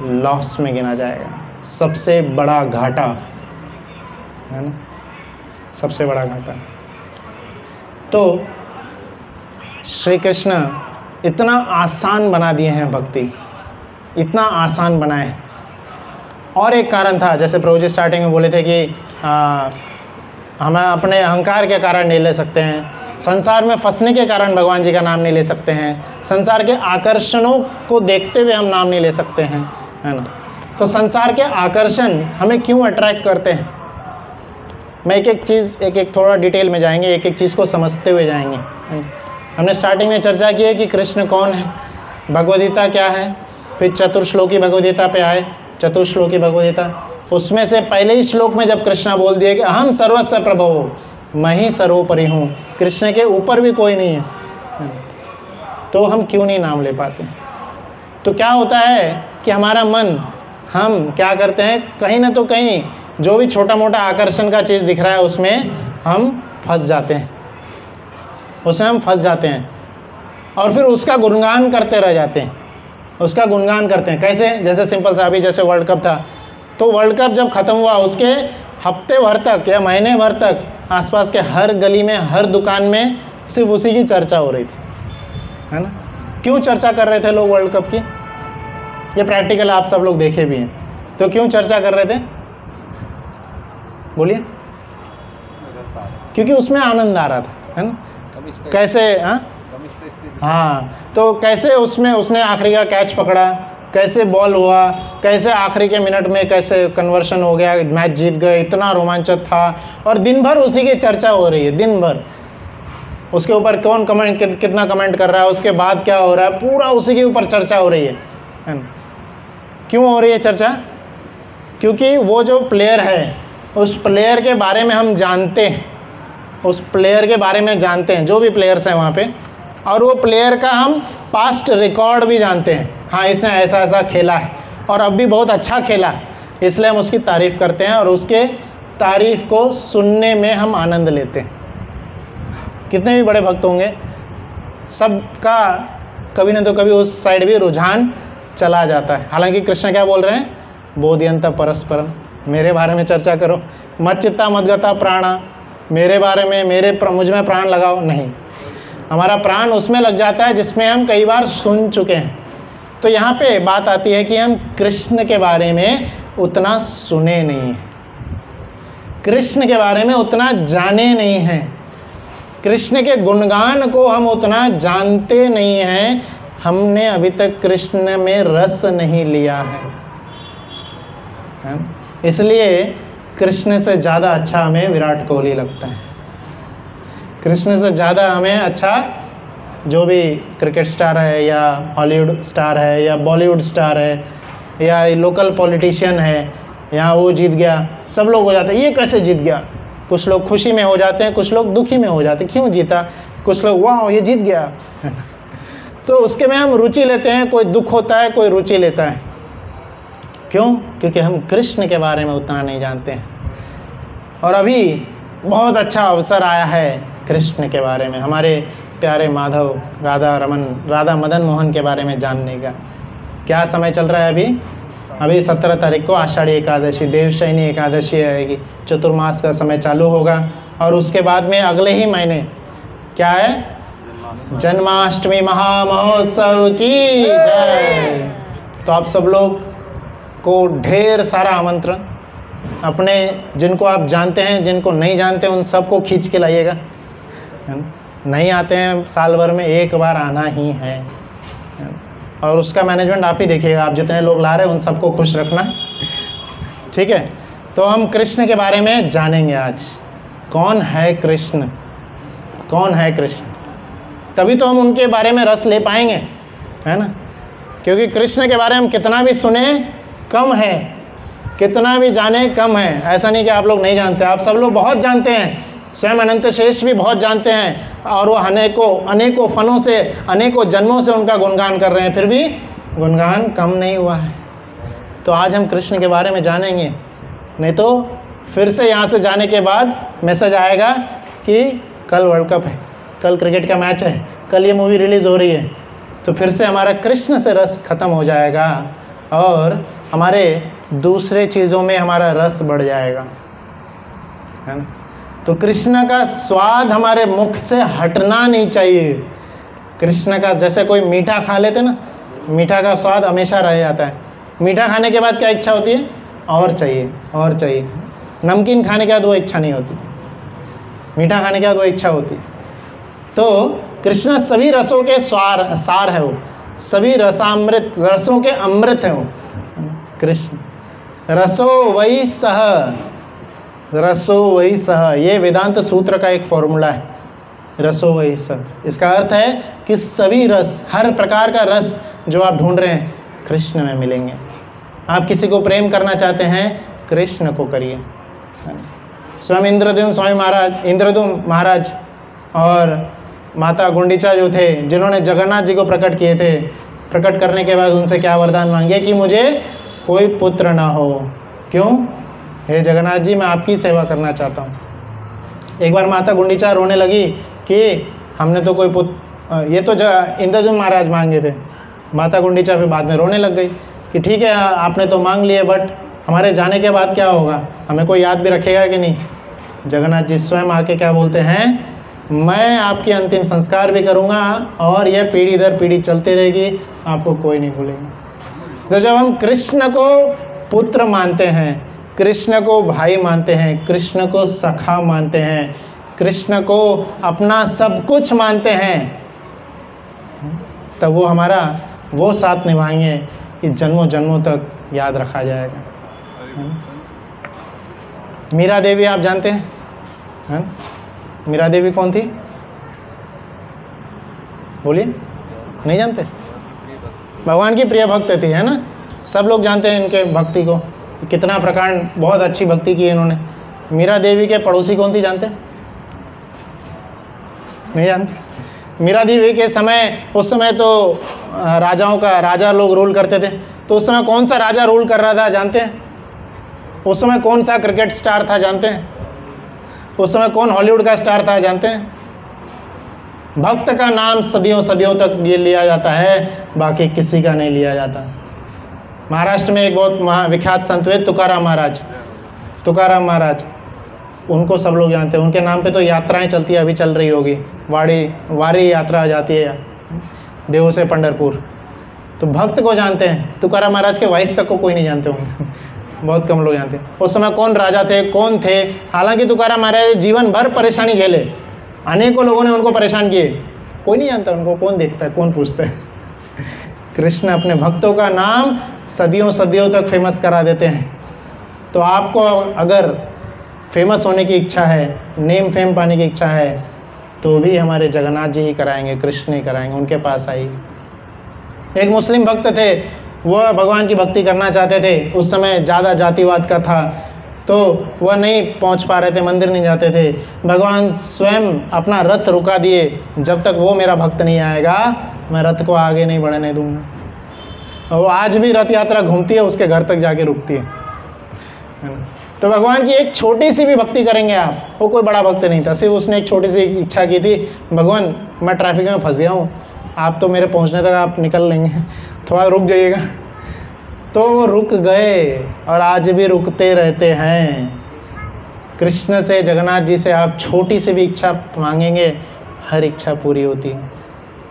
लॉस में गिना जाएगा। सबसे बड़ा घाटा, है ना, सबसे बड़ा घाटा। तो श्री कृष्ण इतना आसान बना दिए हैं भक्ति, इतना आसान बनाए। और एक कारण था, जैसे प्रभु जी स्टार्टिंग में बोले थे कि हमें अपने अहंकार के कारण नहीं ले सकते हैं, संसार में फंसने के कारण भगवान जी का नाम नहीं ले सकते हैं, संसार के आकर्षणों को देखते हुए हम नाम नहीं ले सकते हैं, है ना। तो संसार के आकर्षण हमें क्यों अट्रैक्ट करते हैं, मैं एक एक चीज़ एक थोड़ा डिटेल में जाएंगे, एक एक चीज़ को समझते हुए जाएंगे। हमने स्टार्टिंग में चर्चा की है कि कृष्ण कौन है, भगवद्गीता क्या है, फिर चतुर्श्लोकी भगवद्गीता पे आए, चतुर्श्लोकी भगवद्गीता, उसमें से पहले ही श्लोक में जब कृष्णा बोल दिए कि अहम सर्वस्व प्रभो, मैं ही सर्वोपरि हूँ, कृष्ण के ऊपर भी कोई नहीं है, तो हम क्यों नहीं नाम ले पाते। तो क्या होता है कि हमारा मन, हम क्या करते हैं, कहीं ना तो कहीं जो भी छोटा मोटा आकर्षण का चीज़ दिख रहा है उसमें हम फंस जाते हैं, उसमें हम फंस जाते हैं और फिर उसका गुणगान करते रह जाते हैं, उसका गुणगान करते हैं। कैसे, जैसे सिंपल सा अभी जैसे वर्ल्ड कप था, तो वर्ल्ड कप जब ख़त्म हुआ उसके हफ्ते भर तक या महीने भर तक आसपास के हर गली में, हर दुकान में सिर्फ उसी की चर्चा हो रही थी, है ना। क्यों चर्चा कर रहे थे लोग वर्ल्ड कप की, ये प्रैक्टिकल आप सब लोग देखे भी हैं, तो क्यों चर्चा कर रहे थे, बोलिए। क्योंकि उसमें आनंद आ रहा था, है ना, कैसे, हाँ, तो कैसे उसमें उसने आखिरी का कैच पकड़ा, कैसे बॉल हुआ, कैसे आखिरी के मिनट में कैसे कन्वर्शन हो गया, मैच जीत गए, इतना रोमांचक था, और दिन भर उसी की चर्चा हो रही है, दिन भर उसके ऊपर कौन कमेंट कितना कमेंट कर रहा है, उसके बाद क्या हो रहा है, पूरा उसी के ऊपर चर्चा हो रही है ना। क्यों हो रही है चर्चा, क्योंकि वो जो प्लेयर है उस प्लेयर के बारे में हम जानते हैं, उस प्लेयर के बारे में जानते हैं, जो भी प्लेयर्स हैं वहाँ पे, और वो प्लेयर का हम पास्ट रिकॉर्ड भी जानते हैं, हाँ इसने ऐसा ऐसा खेला है और अब भी बहुत अच्छा खेला है, इसलिए हम उसकी तारीफ़ करते हैं और उसके तारीफ़ को सुनने में हम आनंद लेते हैं। कितने भी बड़े भक्त होंगे, सबका कभी न तो कभी उस साइड भी रुझान चला जाता है। हालांकि कृष्ण क्या बोल रहे हैं, बोधयंत परस्परम, मेरे बारे में चर्चा करो, मत चित्ता मत गता प्राणा, मेरे बारे में मुझ में प्राण लगाओ, नहीं, हमारा प्राण उसमें लग जाता है जिसमें हम कई बार सुन चुके हैं। तो यहाँ पे बात आती है कि हम कृष्ण के बारे में उतना सुने नहीं हैं, कृष्ण के बारे में उतना जाने नहीं हैं, कृष्ण के गुणगान को हम उतना जानते नहीं हैं, हमने अभी तक कृष्ण में रस नहीं लिया है। इसलिए कृष्ण से ज़्यादा अच्छा हमें विराट कोहली लगता है, कृष्ण से ज़्यादा हमें अच्छा जो भी क्रिकेट स्टार है या हॉलीवुड स्टार है या बॉलीवुड स्टार है या लोकल पॉलिटिशियन है, यहाँ वो जीत गया, सब लोग हो जाते हैं ये कैसे जीत गया, कुछ लोग खुशी में हो जाते हैं, कुछ लोग दुखी में हो जाते हैं, क्यों जीता, कुछ लोग वाह ये जीत गया तो उसके में हम रुचि लेते हैं, कोई दुख होता है कोई रुचि लेता है। क्यों? क्योंकि हम कृष्ण के बारे में उतना नहीं जानते हैं। और अभी बहुत अच्छा अवसर आया है कृष्ण के बारे में, हमारे प्यारे माधव राधा मदन मोहन के बारे में जानने का। क्या समय चल रहा है अभी 17 तारीख को आषाढ़ी एकादशी, देवशयनी एकादशी आएगी, चतुर्मास का समय चालू होगा। और उसके बाद में अगले ही महीने क्या है? जन्माष्टमी महामहोत्सव की जय। तो आप सब लोग को ढेर सारा आमंत्रण, अपने जिनको आप जानते हैं, जिनको नहीं जानते उन सबको खींच के लाइएगा। नहीं आते हैं साल भर में एक बार आना ही है, और उसका मैनेजमेंट आप ही देखिएगा। आप जितने लोग ला रहे हैं उन सबको खुश रखना, ठीक है। तो हम कृष्ण के बारे में जानेंगे आज। कौन है कृष्ण? कौन है कृष्ण? तभी तो हम उनके बारे में रस ले पाएंगे, है ना। क्योंकि कृष्ण के बारे में हम कितना भी सुने कम है, कितना भी जाने कम है। ऐसा नहीं कि आप लोग नहीं जानते, आप सब लोग बहुत जानते हैं। स्वयं अनंत शेष भी बहुत जानते हैं, और वो अनेकों फनों से, अनेकों जन्मों से उनका गुणगान कर रहे हैं, फिर भी गुणगान कम नहीं हुआ है। तो आज हम कृष्ण के बारे में जानेंगे, नहीं तो फिर से यहाँ से जाने के बाद मैसेज आएगा कि कल वर्ल्ड कप है, कल क्रिकेट का मैच है, कल ये मूवी रिलीज़ हो रही है, तो फिर से हमारा कृष्ण से रस ख़त्म हो जाएगा और हमारे दूसरे चीज़ों में हमारा रस बढ़ जाएगा, है ना। तो कृष्ण का स्वाद हमारे मुख से हटना नहीं चाहिए। कृष्ण का, जैसे कोई मीठा खा लेते ना, मीठा का स्वाद हमेशा रह जाता है। मीठा खाने के बाद क्या इच्छा होती है? और चाहिए, और चाहिए। नमकीन खाने के बाद वो इच्छा नहीं होती, मीठा खाने के बाद वो इच्छा होती। तो कृष्ण सभी रसों के सार है, वो सभी रसों के अमृत है वो कृष्ण। रसो वही सह, रसो वही सह, ये वेदांत सूत्र का एक फॉर्मूला है, रसो वही सह। इसका अर्थ है कि सभी रस, हर प्रकार का रस जो आप ढूंढ रहे हैं कृष्ण में मिलेंगे। आप किसी को प्रेम करना चाहते हैं, कृष्ण को करिए। स्वयं इंद्रद्युम्न महाराज और माता गुंडीचा जो थे, जिन्होंने जगन्नाथ जी को प्रकट किए थे, प्रकट करने के बाद उनसे क्या वरदान मांगे कि मुझे कोई पुत्र ना हो। क्यों? हे जगन्नाथ जी, मैं आपकी सेवा करना चाहता हूँ। एक बार माता गुंडीचा रोने लगी कि हमने तो कोई पुत्र, ये तो इंद्रद्युम्न महाराज मांगे थे। माता गुंडीचा फिर बाद में रोने लग गई कि ठीक है आपने तो मांग लिए, बट हमारे जाने के बाद क्या होगा, हमें कोई याद भी रखेगा कि नहीं। जगन्नाथ जी स्वयं आके क्या बोलते हैं, मैं आपके अंतिम संस्कार भी करूँगा और यह पीढ़ी दर पीढ़ी चलती रहेगी, आपको कोई नहीं भूलेगा। तो जब हम कृष्ण को पुत्र मानते हैं, कृष्ण को भाई मानते हैं, कृष्ण को सखा मानते हैं, कृष्ण को अपना सब कुछ मानते हैं, तब वो हमारा वो साथ निभाएंगे कि जन्मों जन्मों तक याद रखा जाएगा। मीरा देवी आप जानते हैं? मीरा देवी कौन थी? बोलिए, नहीं जानते? भगवान की प्रिय भक्त थी, है ना। सब लोग जानते हैं इनके भक्ति को, कितना प्रकार, बहुत अच्छी भक्ति की इन्होंने। मीरा देवी के पड़ोसी कौन थी जानते? नहीं जानते? मीरा देवी के समय, उस समय तो राजा लोग रूल करते थे। तो उस समय कौन सा राजा रूल कर रहा था जानते हैं? उस समय कौन सा क्रिकेट स्टार था जानते हैं? उस समय कौन हॉलीवुड का स्टार था जानते हैं? भक्त का नाम सदियों सदियों तक ये लिया जाता है, बाकी किसी का नहीं लिया जाता। महाराष्ट्र में एक बहुत विख्यात संत हुए तुकाराम महाराज, उनको सब लोग जानते हैं। उनके नाम पे तो यात्राएं चलती है, अभी चल रही होगी, वारी यात्रा जाती है देव से पंढरपुर। तो भक्त को जानते हैं, तुकाराम महाराज के वाइफ तक को कोई नहीं जानते होंगे बहुत कम लोग जानते हैं। उस समय कौन राजा थे, कौन थे? हालांकि तुकाराम महाराज जीवन भर परेशानी झेले, अनेकों लोगों ने उनको परेशान किए, कोई नहीं जानता उनको, कौन देखता है, कौन पूछता है। कृष्ण अपने भक्तों का नाम सदियों सदियों तक फेमस करा देते हैं। तो आपको अगर फेमस होने की इच्छा है, नेम फेम पाने की इच्छा है, तो भी हमारे जगन्नाथ जी ही कराएंगे, कृष्ण ही कराएंगे, उनके पास आइए। एक मुस्लिम भक्त थे, वह भगवान की भक्ति करना चाहते थे। उस समय ज़्यादा जातिवाद का था, तो वह नहीं पहुंच पा रहे थे, मंदिर नहीं जाते थे। भगवान स्वयं अपना रथ रुका दिए, जब तक वो मेरा भक्त नहीं आएगा मैं रथ को आगे नहीं बढ़ने दूंगा। और वो आज भी रथ यात्रा घूमती है, उसके घर तक जाके रुकती है ना। तो भगवान की एक छोटी सी भी भक्ति करेंगे आप, वो कोई बड़ा भक्त नहीं था, सिर्फ उसने एक छोटी सी इच्छा की थी, भगवान मैं ट्रैफिक में फंस गया हूँ, आप तो मेरे पहुँचने तक आप निकल लेंगे, थोड़ा रुक जाइएगा। तो वो रुक गए और आज भी रुकते रहते हैं। कृष्ण से, जगन्नाथ जी से आप छोटी सी भी इच्छा मांगेंगे, हर इच्छा पूरी होती है।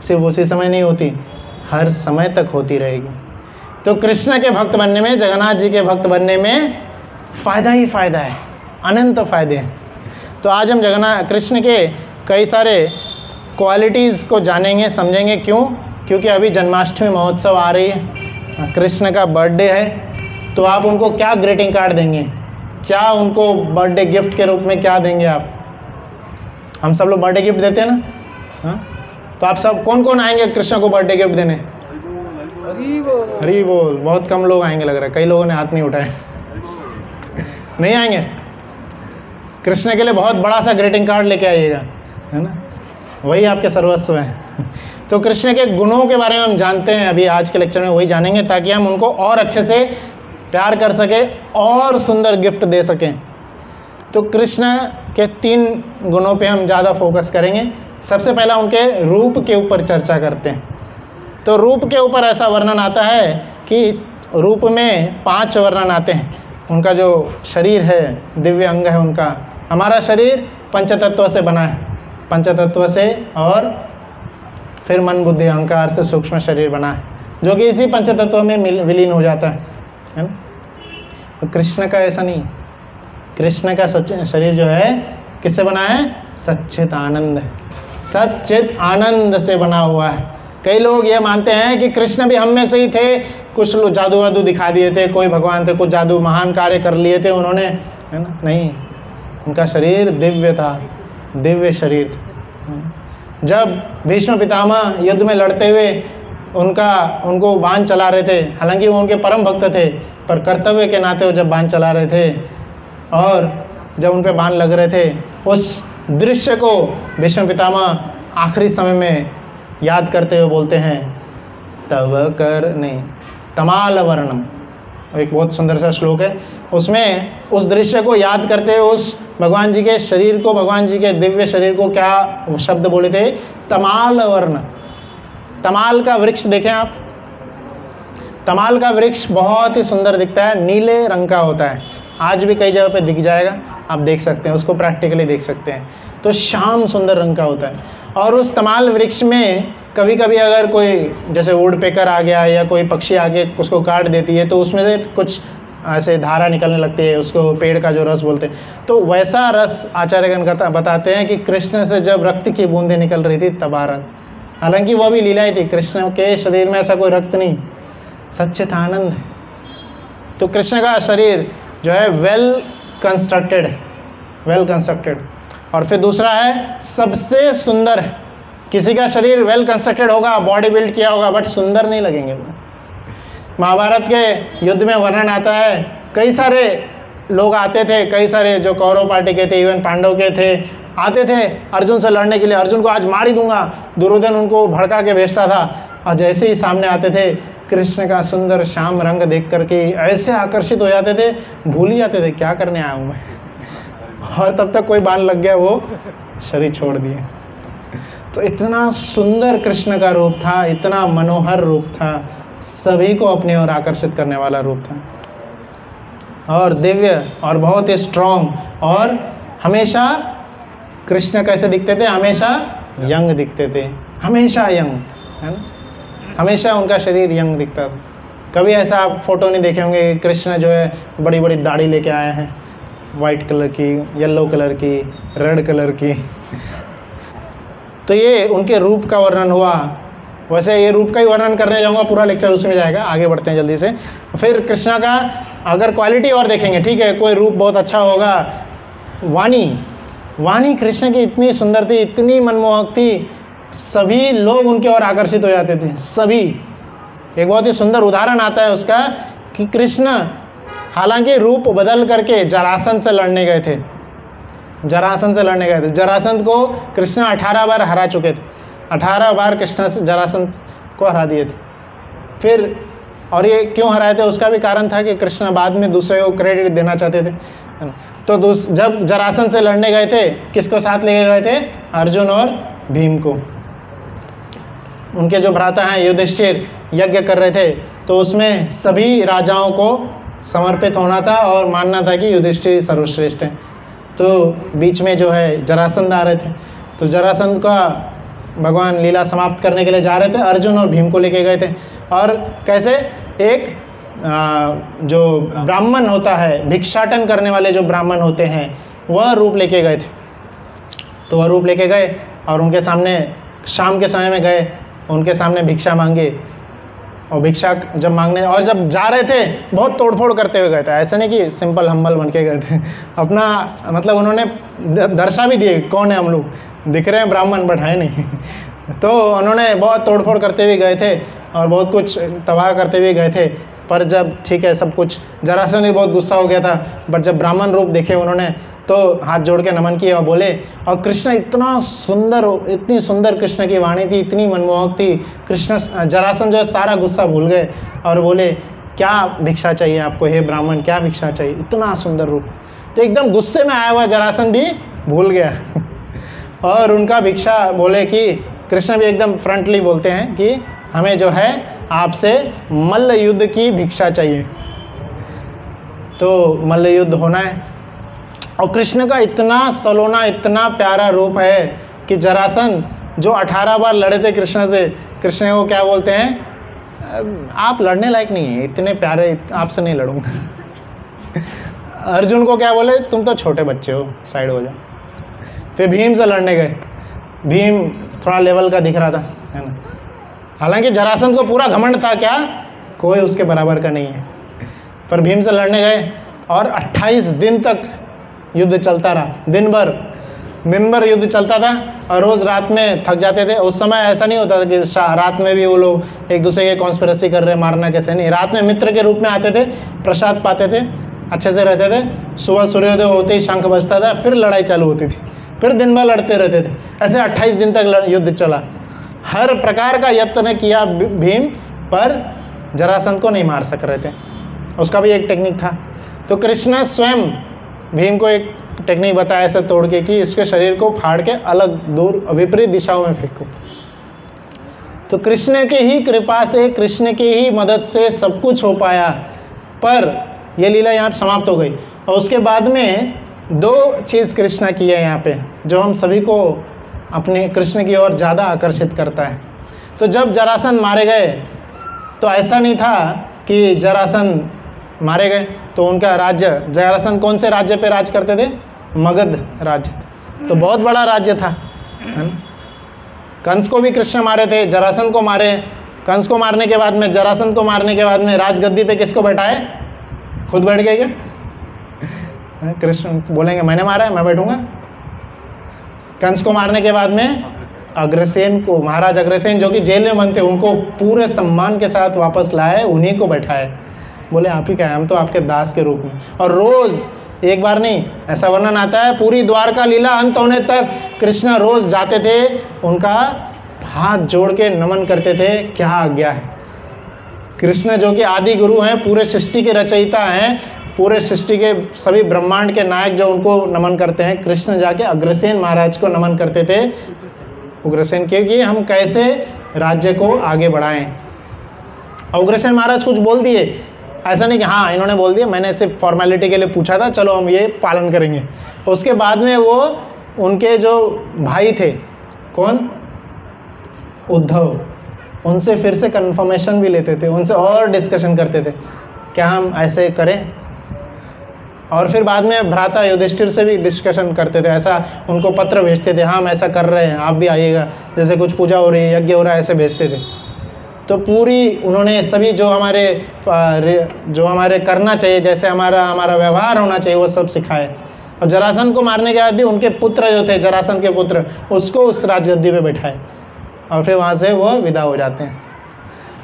सिर्फ उसी समय नहीं होती, हर समय तक होती रहेगी। तो कृष्ण के भक्त बनने में, जगन्नाथ जी के भक्त बनने में फ़ायदा ही फ़ायदा है, अनंत फ़ायदे हैं। तो आज हम कृष्ण के कई सारे क्वालिटीज़ को जानेंगे, समझेंगे। क्यों? क्योंकि अभी जन्माष्टमी महोत्सव आ रही है, कृष्ण का बर्थडे है। तो आप उनको क्या ग्रीटिंग कार्ड देंगे, क्या उनको बर्थडे गिफ्ट के रूप में क्या देंगे आप? हम सब लोग बर्थडे गिफ्ट देते हैं ना, हाँ? तो आप सब कौन कौन आएंगे कृष्ण को बर्थडे गिफ्ट देने? हरी बोल। बहुत कम लोग आएंगे लग रहा है, कई लोगों ने हाथ नहीं उठाए। नहीं आएंगे? कृष्ण के लिए बहुत बड़ा सा ग्रीटिंग कार्ड लेके आइएगा, है ना, वही आपके सर्वस्व हैं। तो कृष्ण के गुणों के बारे में हम जानते हैं, अभी आज के लेक्चर में वही जानेंगे, ताकि हम उनको और अच्छे से प्यार कर सकें और सुंदर गिफ्ट दे सकें। तो कृष्ण के 3 गुणों पे हम ज़्यादा फोकस करेंगे। सबसे पहला उनके रूप के ऊपर चर्चा करते हैं। तो रूप के ऊपर ऐसा वर्णन आता है कि रूप में 5 वर्णन आते हैं। उनका जो शरीर है, दिव्य अंग है उनका। हमारा शरीर पंचतत्व से बना है, पंचतत्व से, और फिर मन बुद्धि अहंकार से सूक्ष्म शरीर बना है, जो कि इसी पंचतत्व में विलीन हो जाता है ना। तो कृष्ण का ऐसा नहीं, कृष्ण का शरीर जो है किससे बना है? सच्चित आनंद है, सच्चित आनंद से बना हुआ है। कई लोग ये मानते हैं कि कृष्ण भी हम में से ही थे, कुछ लोग जादू वादू दिखा दिए थे, कोई भगवान थे, कुछ जादू महान कार्य कर लिए थे उन्होंने, है ना। नहीं, उनका शरीर दिव्य था, दिव्य शरीर था। जब भीष्म पितामह युद्ध में लड़ते हुए उनको बाण चला रहे थे, हालांकि वो उनके परम भक्त थे, पर कर्तव्य के नाते वो जब बाण चला रहे थे और जब उन पे बाण लग रहे थे, उस दृश्य को भीष्म पितामह आखिरी समय में याद करते हुए बोलते हैं, तमाल वर्णम, एक बहुत सुंदर सा श्लोक है, उसमें उस दृश्य को याद करते हुए उस भगवान जी के शरीर को, भगवान जी के दिव्य शरीर को क्या शब्द बोले थे? तमाल वर्ण। तमाल का वृक्ष देखें आप, तमाल का वृक्ष बहुत ही सुंदर दिखता है, नीले रंग का होता है। आज भी कई जगह पे दिख जाएगा, आप देख सकते हैं, उसको प्रैक्टिकली देख सकते हैं। तो श्याम सुंदर रंग का होता है। और उस तमाल वृक्ष में कभी कभी अगर कोई जैसे वुडपेकर आ गया या कोई पक्षी आके उसको काट देती है, तो उसमें से कुछ ऐसे धारा निकलने लगती है, उसको पेड़ का जो रस बोलते हैं। तो वैसा रस आचार्यगण बताते हैं कि कृष्ण से जब रक्त की बूंदें निकल रही थी तब आ रहा। हालांकि वो भी लीला ही थी, कृष्ण के शरीर में ऐसा कोई रक्त नहीं, सच्चित आनंद है। तो कृष्ण का शरीर जो है वेल कंस्ट्रक्टेड है, वेल कंस्ट्रक्टेड। और फिर दूसरा है सबसे सुंदर है। किसी का शरीर वेल कंस्ट्रक्टेड होगा, बॉडी बिल्ड किया होगा, बट सुंदर नहीं लगेंगे। महाभारत के युद्ध में वर्णन आता है, कई सारे लोग आते थे, कई सारे जो कौरव पार्टी के थे, इवन पांडव के थे, आते थे अर्जुन से लड़ने के लिए, अर्जुन को आज मार ही दूंगा। दुर्योधन उनको भड़का के भेजता था, और जैसे ही सामने आते थे कृष्ण का सुंदर श्याम रंग देख करके ऐसे आकर्षित हो जाते थे, भूल ही जाते थे क्या करने आया हूँ मैं, और तब तक कोई बाण लग गया, वो शरीर छोड़ दिए। तो इतना सुंदर कृष्ण का रूप था, इतना मनोहर रूप था, सभी को अपनी ओर आकर्षित करने वाला रूप था, और दिव्य और बहुत ही स्ट्रॉन्ग। और हमेशा कृष्ण कैसे दिखते थे? हमेशा यंग दिखते थे, हमेशा यंग, है ना। हमेशा उनका शरीर यंग दिखता था। कभी ऐसा आप फोटो नहीं देखे होंगे कृष्ण जो है बड़ी बड़ी दाढ़ी लेके आए हैं, वाइट कलर की, येलो कलर की, रेड कलर की। तो ये उनके रूप का वर्णन हुआ। वैसे ये रूप का ही वर्णन करने जाऊंगा, पूरा लेक्चर उसमें जाएगा, आगे बढ़ते हैं जल्दी से। फिर कृष्णा का अगर क्वालिटी और देखेंगे, ठीक है, कोई रूप बहुत अच्छा होगा। वाणी कृष्ण की इतनी सुंदर थी, इतनी मनमोहक थी, सभी लोग उनके ओर आकर्षित हो जाते थे, सभी। एक बहुत ही सुंदर उदाहरण आता है उसका कि कृष्ण हालांकि रूप बदल करके जरासंध से लड़ने गए थे, जरासंध से लड़ने गए थे। जरासंध को कृष्ण 18 बार हरा चुके थे, 18 बार कृष्ण से जरासंध को हरा दिए थे। फिर और ये क्यों हराए थे उसका भी कारण था कि कृष्ण बाद में दूसरे को क्रेडिट देना चाहते थे, है ना। तो जब जरासंध से लड़ने गए थे, किसको साथ लेके गए थे? अर्जुन और भीम को। उनके जो भ्राता हैं युधिष्ठिर यज्ञ कर रहे थे, तो उसमें सभी राजाओं को समर्पित होना था और मानना था कि युधिष्ठिर सर्वश्रेष्ठ हैं। तो बीच में जो है जरासंध आ रहे थे, तो जरासंध का भगवान लीला समाप्त करने के लिए जा रहे थे, अर्जुन और भीम को लेके गए थे। और कैसे? एक जो ब्राह्मण होता है, भिक्षाटन करने वाले जो ब्राह्मण होते हैं, वह रूप लेके गए थे। तो वह रूप लेके गए और उनके सामने शाम के समय में गए, उनके सामने भिक्षा मांगे। और भिक्षा जब मांगने और जब जा रहे थे, बहुत तोड़फोड़ करते हुए गए थे। ऐसा नहीं कि सिंपल हम्बल बन के गए थे, अपना मतलब उन्होंने दर्शा भी दिए कौन है हम लोग, दिख रहे हैं ब्राह्मण बट है नहीं। तो उन्होंने बहुत तोड़फोड़ करते हुए गए थे और बहुत कुछ तबाह करते हुए गए थे। पर जब ठीक है सब कुछ, जरासंध भी बहुत गुस्सा हो गया था, बट जब ब्राह्मण रूप देखे उन्होंने तो हाथ जोड़ के नमन किया और बोले। और कृष्ण इतना सुंदर, इतनी सुंदर कृष्ण की वाणी थी, इतनी मनमोहक थी। कृष्ण जरासंध जो है सारा गुस्सा भूल गए और बोले, क्या भिक्षा चाहिए आपको हे ब्राह्मण, क्या भिक्षा चाहिए? इतना सुंदर रूप। तो एकदम गुस्से में आया हुआ जरासंध भी भूल गया और उनका भिक्षा बोले कि कृष्ण भी एकदम फ्रंटली बोलते हैं कि हमें जो है आपसे मल्ल युद्ध की भिक्षा चाहिए। तो मल्ल युद्ध होना है और कृष्ण का इतना सलोना, इतना प्यारा रूप है कि जरासंध जो 18 बार लड़े थे कृष्ण से, कृष्ण को क्या बोलते हैं? आप लड़ने लायक नहीं है, इतने प्यारे, आपसे नहीं लड़ूंगा। अर्जुन को क्या बोले? तुम तो छोटे बच्चे हो, साइड हो जाओ। फिर भीम से लड़ने गए। भीम थोड़ा लेवल का दिख रहा था, है ना। हालांकि जरासंध को पूरा घमंड था, क्या कोई उसके बराबर का नहीं है। पर भीम से लड़ने गए और 28 दिन तक युद्ध चलता रहा। दिन भर युद्ध चलता था और रोज़ रात में थक जाते थे। उस समय ऐसा नहीं होता था कि रात में भी वो लोग एक दूसरे के कॉन्स्पिरेसी कर रहे, मारना कैसे, नहीं। रात में मित्र के रूप में आते थे, प्रसाद पाते थे, अच्छे से रहते थे। सुबह सूर्योदय होते ही शंख बजता था, फिर लड़ाई चालू होती थी, फिर दिन भर लड़ते रहते थे। ऐसे 28 दिन तक युद्ध चला। हर प्रकार का यत्न किया भीम, पर जरासंध को नहीं मार सक रहे थे। उसका भी एक टेक्निक था। तो कृष्ण स्वयं भीम को एक टेक्निक बताया ऐसे तोड़ के कि इसके शरीर को फाड़ के अलग दूर विपरीत दिशाओं में फेंको। तो कृष्ण के ही कृपा से, कृष्ण की ही मदद से सब कुछ हो पाया। पर यह लीला यहाँ समाप्त हो गई। और उसके बाद में 2 चीज़ कृष्ण की है यहाँ पे, जो हम सभी को अपने कृष्ण की ओर ज़्यादा आकर्षित करता है। तो जब जरासंध मारे गए, तो ऐसा नहीं था कि जरासंध मारे गए तो उनका राज्य, जरासंध कौन से राज्य पे राज करते थे? मगध राज्य, तो बहुत बड़ा राज्य था, है ना। कंस को भी कृष्ण मारे थे, जरासंध को मारे। कंस को मारने के बाद में, जरासंध को मारने के बाद में राजगद्दी पे किसको बैठाए? खुद बैठ गए क्या? कृष्ण बोलेंगे मैंने मारा है, मैं बैठूंगा। कंस को मारने के बाद में अग्रसेन को, महाराज अग्रसेन जो कि जेल में बंद थे, उनको पूरे सम्मान के साथ वापस लाए, उन्हीं को बैठाए। बोले आप ही क्या है, हम तो आपके दास के रूप में। और रोज़, एक बार नहीं, ऐसा वर्णन आता है पूरी द्वारका लीला अंत होने तक कृष्ण रोज़ जाते थे, उनका हाथ जोड़ के नमन करते थे। क्या आज्ञा है। कृष्ण जो कि आदि गुरु हैं, पूरे सृष्टि के रचयिता हैं, पूरे सृष्टि के सभी ब्रह्मांड के नायक जो उनको नमन करते हैं, कृष्ण जाके अग्रसेन महाराज को नमन करते थे। उग्रसेन के कि हम कैसे राज्य को आगे बढ़ाएं। उग्रसेन महाराज कुछ बोल दिए, ऐसा नहीं कि हाँ इन्होंने बोल दिया, मैंने सिर्फ फॉर्मेलिटी के लिए पूछा था, चलो हम ये पालन करेंगे। उसके बाद में वो उनके जो भाई थे, कौन? उद्धव, उनसे फिर से कंफर्मेशन भी लेते थे, उनसे और डिस्कशन करते थे, क्या हम ऐसे करें। और फिर बाद में भ्राता युधिष्ठिर से भी डिस्कशन करते थे, ऐसा उनको पत्र भेजते थे, हाँ हम ऐसा कर रहे हैं, आप भी आइएगा, जैसे कुछ पूजा हो रही है, यज्ञ हो रहा है, ऐसे भेजते थे। तो पूरी उन्होंने सभी जो हमारे करना चाहिए, जैसे हमारा व्यवहार होना चाहिए, वो सब सिखाए। और जरासंध को मारने के बाद भी उनके पुत्र जो थे, जरासंध के पुत्र, उसको उस राजगद्दी पे बैठाए और फिर वहाँ से वो विदा हो जाते हैं।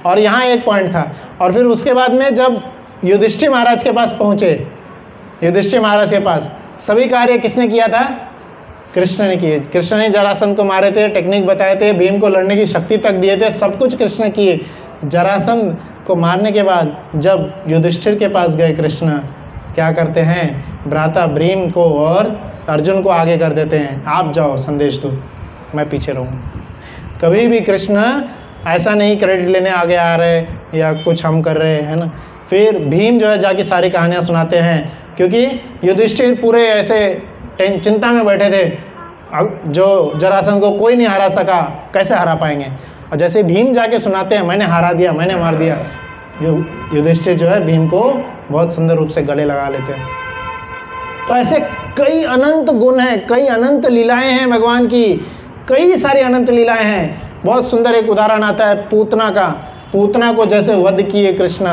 और यहाँ एक पॉइंट था। और फिर उसके बाद में जब युधिष्ठिर महाराज के पास पहुँचे, युधिष्ठिर महाराज के पास सभी कार्य किसने किया था? कृष्ण ने किए। कृष्ण ने जरासंध को मारे थे, टेक्निक बताए थे, भीम को लड़ने की शक्ति तक दिए थे, सब कुछ कृष्ण किए। जरासंध को मारने के बाद जब युधिष्ठिर के पास गए कृष्ण, क्या करते हैं? भ्राता भीम को और अर्जुन को आगे कर देते हैं, आप जाओ संदेश दो, मैं पीछे रहूँगा। कभी भी कृष्ण ऐसा नहीं क्रेडिट लेने आगे आ रहे या कुछ हम कर रहे हैं ना। फिर भीम जो है जाके सारी कहानियाँ सुनाते हैं, क्योंकि युधिष्ठिर पूरे ऐसे चिंता में बैठे थे, जो जरासंध को कोई नहीं हरा सका, कैसे हरा पाएंगे। और जैसे भीम जाके सुनाते हैं, मैंने हरा दिया, मैंने मार दिया, युधिष्ठिर जो है भीम को बहुत सुंदर रूप से गले लगा लेते हैं। तो ऐसे कई अनंत गुण हैं, कई अनंत लीलाएं हैं भगवान की, कई सारी अनंत लीलाएं हैं। बहुत सुंदर एक उदाहरण आता है पूतना का। पूतना को जैसे वध किए कृष्ण,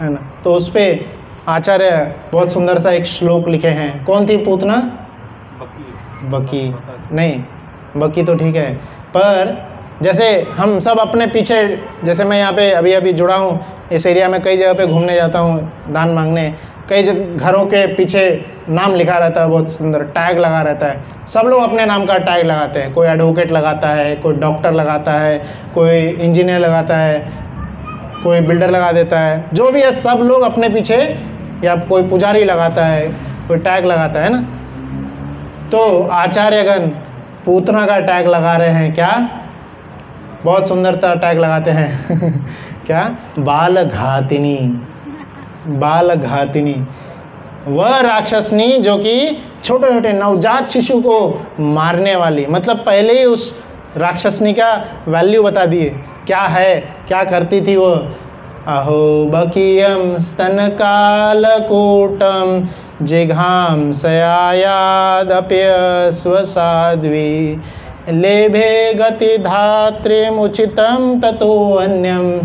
है ना, तो उस पर आचार्य बहुत सुंदर सा एक श्लोक लिखे हैं। कौन थी पूतना? बकी नहीं, बकी तो ठीक है, पर जैसे हम सब अपने पीछे, जैसे मैं यहाँ पे अभी अभी जुड़ा हूँ इस एरिया में, कई जगह पे घूमने जाता हूँ दान मांगने, कई घरों के पीछे नाम लिखा रहता है, बहुत सुंदर टैग लगा रहता है। सब लोग अपने नाम का टैग लगाते हैं, कोई एडवोकेट लगाता है, कोई डॉक्टर लगाता है, कोई इंजीनियर लगाता है, कोई बिल्डर लगा देता है, जो भी है सब लोग अपने पीछे, या कोई पुजारी लगाता है, कोई टैग लगाता है ना। तो आचार्यगण पूतना का टैग लगा रहे हैं, क्या बहुत सुंदरता टैग लगाते हैं क्या? बाल घातिनी, बाल घातिनी, वह राक्षसनी जो कि छोटे छोटे नवजात शिशु को मारने वाली। मतलब पहले ही उस राक्षसनी का वैल्यू बता दिए, क्या है, क्या करती थी वो। अहो बकीयम स्तनकालकूटम जिघाम सयायादप्य स्वसाध्वी लेभे गति धात्रिमुचितं ततो अन्यम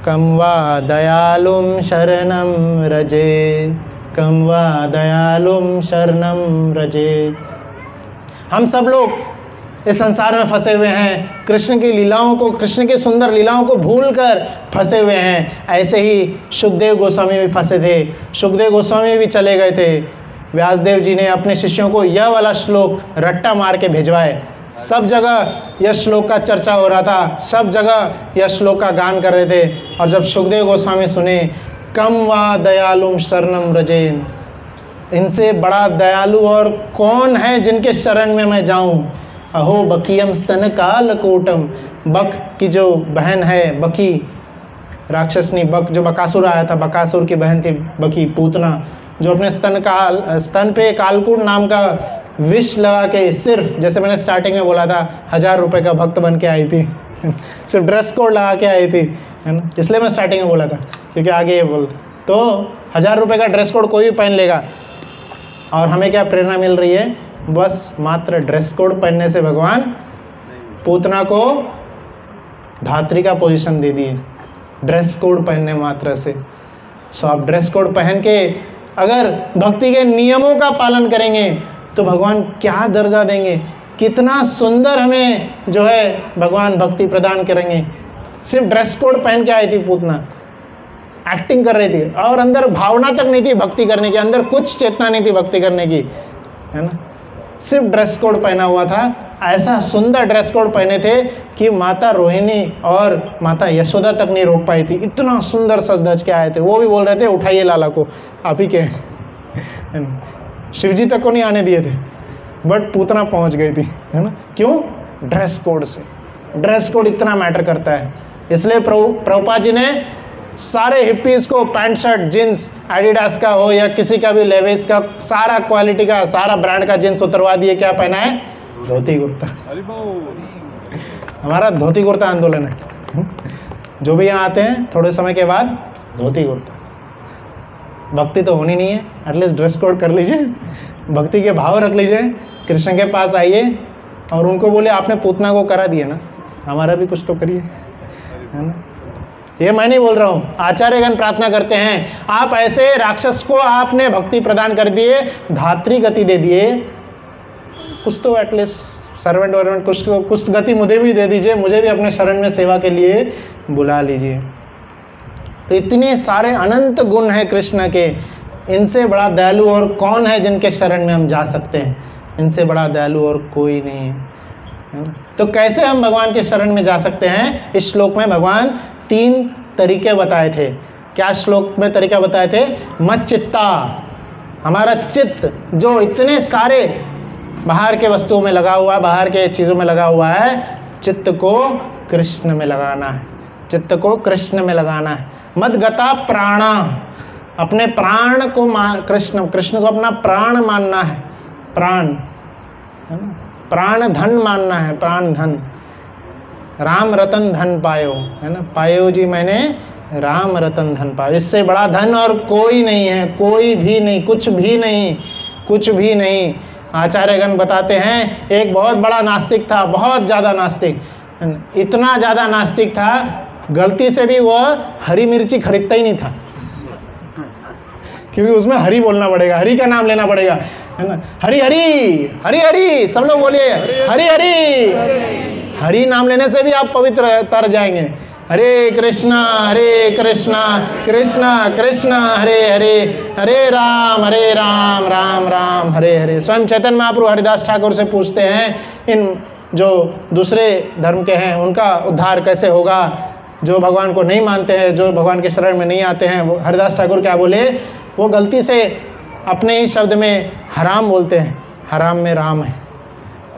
कम वा दयालुम शरणम रजे, कम वा दयालुम शरणम रजे। हम सब लोग इस संसार में फंसे हुए हैं, कृष्ण की लीलाओं को, कृष्ण की सुंदर लीलाओं को भूलकर फंसे हुए हैं। ऐसे ही सुखदेव गोस्वामी भी फंसे थे, सुखदेव गोस्वामी भी चले गए थे। व्यासदेव जी ने अपने शिष्यों को यह वाला श्लोक रट्टा मार के भिजवाए। सब जगह यह श्लोक का चर्चा हो रहा था, सब जगह यह श्लोक का गान कर रहे थे। और जब सुखदेव गोस्वामी सुने, कम वा दयालुम शरणम रजेन, इनसे बड़ा दयालु और कौन है जिनके शरण में मैं जाऊं। अहो बकीयम स्तन कालकूटम, बक की जो बहन है बकी, राक्षसनी बक, जो बकासुर आया था, बकासुर की बहन थी बकी, पूतना, जो अपने स्तन पे कालकूट नाम का विष लगा के, सिर्फ जैसे मैंने स्टार्टिंग में बोला था 1000 रुपये का भक्त बन के आई थी सिर्फ ड्रेस कोड लगा के आई थी, है ना, इसलिए मैं स्टार्टिंग में बोला था, क्योंकि आगे ये बोल तो 1000 रुपये का ड्रेस कोड कोई भी पहन लेगा। और हमें क्या प्रेरणा मिल रही है? बस मात्र ड्रेस कोड पहनने से भगवान पूतना को धात्री का पोजीशन दे दिए, ड्रेस कोड पहनने मात्र से। सो आप ड्रेस कोड पहन के अगर भक्ति के नियमों का पालन करेंगे तो भगवान क्या दर्जा देंगे, कितना सुंदर हमें जो है भगवान भक्ति प्रदान करेंगे। सिर्फ ड्रेस कोड पहन के आई थी पूतना, एक्टिंग कर रही थी, और अंदर भावना तक नहीं थी भक्ति करने की, अंदर कुछ चेतना नहीं थी भक्ति करने की, है ना। सिर्फ ड्रेस कोड पहना हुआ था, ऐसा सुंदर ड्रेस कोड पहने थे कि माता रोहिणी और माता यशोदा तक नहीं रोक पाई थी, इतना सुंदर सज धज के आए थे। वो भी बोल रहे थे उठाइए लाला को, आप ही के शिवजी तक को नहीं आने दिए थे, बट पूतना पहुंच गई थी, है ना। क्यों? ड्रेस कोड से। ड्रेस कोड इतना मैटर करता है, इसलिए प्रभुपाद जी ने सारे हिप्पीज को पैंट शर्ट जीन्स एडिडास का हो या किसी का भी लेविस का, सारा क्वालिटी का, सारा ब्रांड का जीन्स उतरवा दिए। क्या पहना है? धोती कुर्ता। हमारा धोती कुर्ता आंदोलन है। जो भी यहाँ आते हैं थोड़े समय के बाद धोती कुर्ता। भक्ति तो होनी नहीं है, एटलीस्ट ड्रेस कोड कर लीजिए, भक्ति के भाव रख लीजिए, कृष्ण के पास आइए और उनको बोले आपने पूतना को करा दिया ना, हमारा भी कुछ तो करिए, है ना। ये मैं नहीं बोल रहा हूँ, आचार्यगण प्रार्थना करते हैं, आप ऐसे राक्षस को आपने भक्ति प्रदान कर दिए, धात्री गति दे दिए, कुछ तो एटलीस्ट सर्वेंट वर्वेंट कुछ गति मुझे भी दे दीजिए, मुझे भी अपने शरण में सेवा के लिए बुला लीजिए। तो तो इतने सारे अनंत गुण हैं कृष्ण के, इनसे बड़ा दयालु और कौन है जिनके शरण में हम जा सकते हैं? इनसे बड़ा दयालु और कोई नहीं है। तो कैसे हम भगवान के शरण में जा सकते हैं? इस श्लोक में भगवान 3 तरीके बताए थे। क्या श्लोक में तरीका बताए थे? मत चित्ता, हमारा चित्त जो इतने सारे बाहर के वस्तुओं में लगा हुआ है, बाहर के चीज़ों में लगा हुआ है, चित्त को कृष्ण में लगाना है, चित्त को कृष्ण में लगाना है। मत गता प्राणा, अपने प्राण को कृष्ण को अपना प्राण मानना है, प्राण है ना, प्राण धन मानना है, प्राण धन। राम रतन धन पायो, है ना, पायो जी मैंने राम रतन धन पायो। इससे बड़ा धन और कोई नहीं है, कोई भी नहीं, कुछ भी नहीं, कुछ भी नहीं। आचार्यगण बताते हैं एक बहुत बड़ा नास्तिक था, बहुत ज़्यादा नास्तिक, इतना ज़्यादा नास्तिक था गलती से भी वह हरी मिर्ची खरीदता ही नहीं था, क्योंकि उसमें हरी बोलना पड़ेगा, हरी का नाम लेना पड़ेगा, है ना। हरी हरी हरी हरी, सब लोग बोलिए हरी हरी। हरी नाम लेने से भी आप पवित्र तर जाएंगे। हरे कृष्णा कृष्णा कृष्णा हरे हरे, हरे राम राम राम हरे हरे। स्वयं चैतन्य महाप्रभु हरिदास ठाकुर से पूछते हैं, इन जो दूसरे धर्म के हैं उनका उद्धार कैसे होगा? जो भगवान को नहीं मानते हैं, जो भगवान के शरण में नहीं आते हैं, वो हरिदास ठाकुर क्या बोले? वो गलती से अपने ही शब्द में हराम बोलते हैं, हराम में राम है,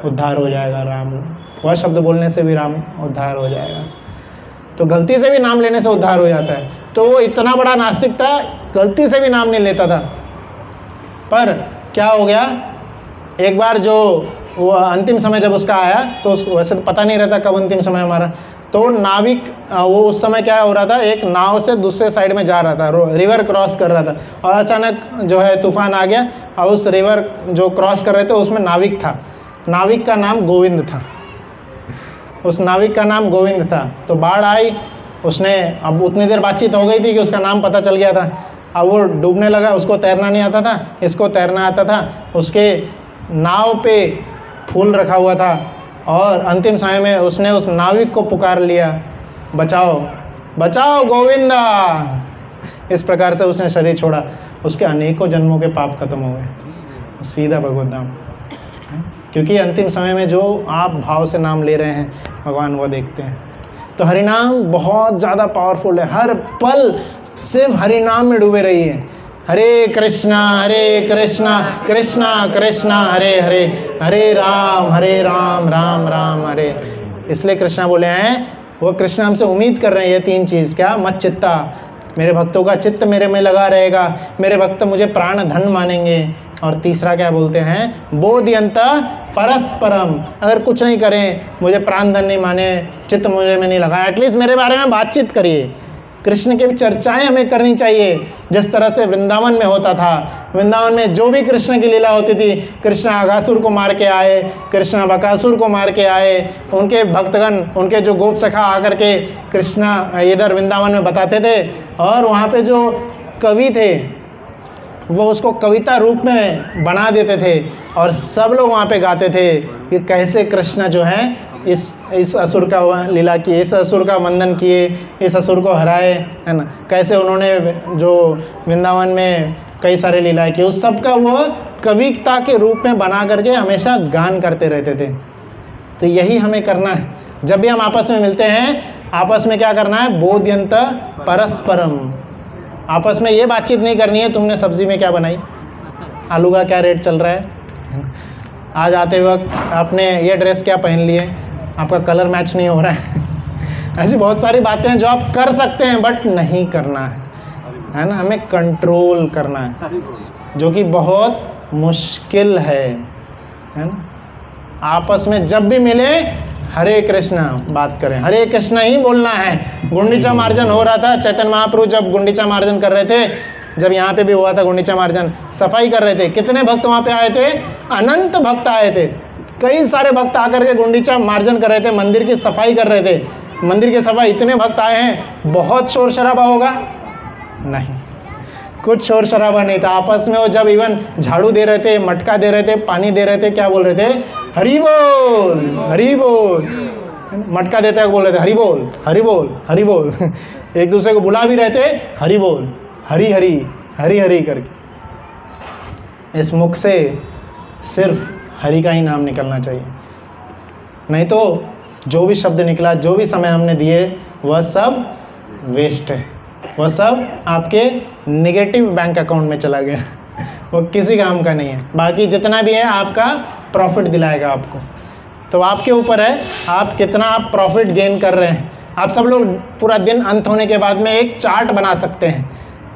उद्धार हो जाएगा राम, वह शब्द बोलने से भी राम उद्धार हो जाएगा। तो गलती से भी नाम लेने से उद्धार हो जाता है। तो वो इतना बड़ा नास्तिक था, गलती से भी नाम नहीं लेता था। पर क्या हो गया, एक बार जो वो अंतिम समय जब उसका आया, तो उसको वैसे तो पता नहीं रहता कब अंतिम समय हमारा, तो नाविक वो उस समय क्या हो रहा था, एक नाव से दूसरे साइड में जा रहा था, रिवर क्रॉस कर रहा था, और अचानक जो है तूफान आ गया, और उस रिवर जो क्रॉस कर रहे थे उसमें नाविक था, नाविक का नाम गोविंद था, उस नाविक का नाम गोविंद था। तो बाढ़ आई, उसने अब उतनी देर बातचीत हो गई थी कि उसका नाम पता चल गया था। अब वो डूबने लगा, उसको तैरना नहीं आता था, इसको तैरना आता था। उसके नाव पे फूल रखा हुआ था, और अंतिम समय में उसने उस नाविक को पुकार लिया, बचाओ बचाओ गोविंदा। इस प्रकार से उसने शरीर छोड़ा, उसके अनेकों जन्मों के पाप खत्म हो गए, सीधा भगवत धाम। क्योंकि अंतिम समय में जो आप भाव से नाम ले रहे हैं भगवान वो देखते हैं। तो हरिनाम बहुत ज़्यादा पावरफुल है, हर पल सिर्फ हरिनाम में डूबे रहिए। हरे कृष्णा कृष्णा कृष्णा हरे हरे, हरे राम राम राम हरे। इसलिए कृष्णा बोले हैं, वो कृष्ण हमसे उम्मीद कर रहे हैं ये 3 चीज़। क्या? मत चित्ता, मेरे भक्तों का चित्त मेरे में लगा रहेगा, मेरे भक्त मुझे प्राण धन मानेंगे। और तीसरा क्या बोलते हैं? बोधयंत परस्परम, अगर कुछ नहीं करें, मुझे प्राण धन नहीं माने, चित्त मुझे में नहीं लगा, एटलीस्ट मेरे बारे में बातचीत करिए। कृष्ण की चर्चाएं हमें करनी चाहिए, जिस तरह से वृंदावन में होता था। वृंदावन में जो भी कृष्ण की लीला होती थी, कृष्ण अघासुर को मार के आए, कृष्ण बकासुर को मार के आए, उनके भक्तगण, उनके जो गोप सखा आकर के कृष्ण इधर वृंदावन में बताते थे, और वहाँ पे जो कवि थे वो उसको कविता रूप में बना देते थे, और सब लोग वहाँ पे गाते थे कि कैसे कृष्ण जो है इस असुर का लीला किए, इस असुर का मंदन किए, इस असुर को हराए, है ना। कैसे उन्होंने जो वृंदावन में कई सारे लीलाएं की, उस सब का वो कविता के रूप में बना करके हमेशा गान करते रहते थे। तो यही हमें करना है। जब भी हम आपस में मिलते हैं, आपस में क्या करना है? बोधयंत परस्परम। आपस में ये बातचीत नहीं करनी है तुमने सब्जी में क्या बनाई, आलू का क्या रेट चल रहा है, आज आते वक्त आपने ये ड्रेस क्या पहन लिए, आपका कलर मैच नहीं हो रहा है। ऐसी बहुत सारी बातें हैं जो आप कर सकते हैं, बट नहीं करना है ना। हमें कंट्रोल करना है, जो कि बहुत मुश्किल है ना। आपस में जब भी मिले हरे कृष्णा बात करें, हरे कृष्णा ही बोलना है। गुंडीचा मार्जन हो रहा था, चैतन्य महाप्रभु जब गुंडीचा मार्जन कर रहे थे, जब यहाँ पे भी हुआ था गुंडीचा मार्जन, सफाई कर रहे थे, कितने भक्त वहाँ पे आए थे? अनंत भक्त आए थे। कई सारे भक्त आकर के गुंडीचा मार्जन कर रहे थे, मंदिर की सफाई कर रहे थे। मंदिर की सफाई, इतने भक्त आए हैं, बहुत शोर शराबा होगा? नहीं, कुछ शोर शराबा नहीं था। आपस में वो जब इवन झाड़ू दे रहे थे, मटका दे रहे थे, पानी दे रहे थे, क्या बोल रहे थे? हरि बोल हरि बोल, मटका देते हैं, बोल रहे थे हरि बोल हरि बोल हरि बोल एक दूसरे को बुला भी रहे थे हरि बोल, हरि हरि हरि हरि करके। इस मुख से सिर्फ हरि का ही नाम निकलना चाहिए, नहीं तो जो भी शब्द निकला, जो भी समय हमने दिए, वह सब वेस्ट है, वह सब आपके नेगेटिव बैंक अकाउंट में चला गया वो किसी काम का नहीं है। बाकी जितना भी है आपका प्रॉफिट दिलाएगा आपको, तो आपके ऊपर है आप कितना आप प्रॉफिट गेन कर रहे हैं। आप सब लोग पूरा दिन अंत होने के बाद में एक चार्ट बना सकते हैं,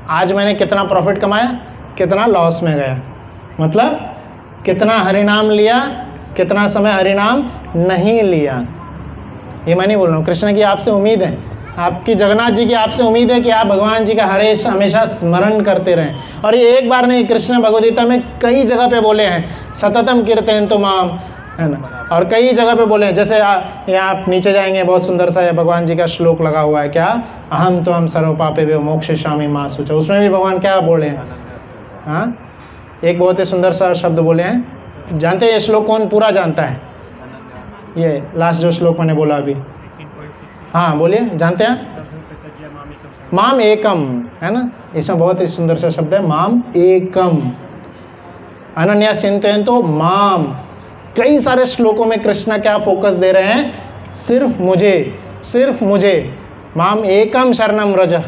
आज मैंने कितना प्रॉफिट कमाया, कितना लॉस में गया, मतलब कितना हरिनाम लिया, कितना समय हरिनाम नहीं लिया। ये मैं नहीं बोल रहा हूँ, कृष्ण की आपसे उम्मीद है, आपकी जगन्नाथ जी की आपसे उम्मीद है कि आप भगवान जी का हमेशा स्मरण करते रहें। और ये एक बार नहीं, कृष्ण भगवद्गीता में कई जगह पे बोले हैं सततम कीर्तयन्तु माम, है ना, और कई जगह पे बोले हैं। जैसे यहाँ आप नीचे जाएंगे, बहुत सुंदर सा भगवान जी का श्लोक लगा हुआ है, क्या, अहम तो हम सर्व पापे मोक्षयिष्यामि मा शुचः। उसमें भी भगवान क्या बोले हैं, हाँ, एक बहुत ही सुंदर सा शब्द बोले हैं। जानते हैं ये श्लोक कौन पूरा जानता है? ये लास्ट जो श्लोक मैंने बोला अभी, हाँ बोलिए, जानते हैं? माम एकम, है ना, इसमें बहुत ही सुंदर सा शब्द है माम एकम, अनन्यास चिंतयन्तो माम। कई सारे श्लोकों में कृष्ण क्या फोकस दे रहे हैं, सिर्फ मुझे, सिर्फ मुझे, माम एकम शरणम व्रज, है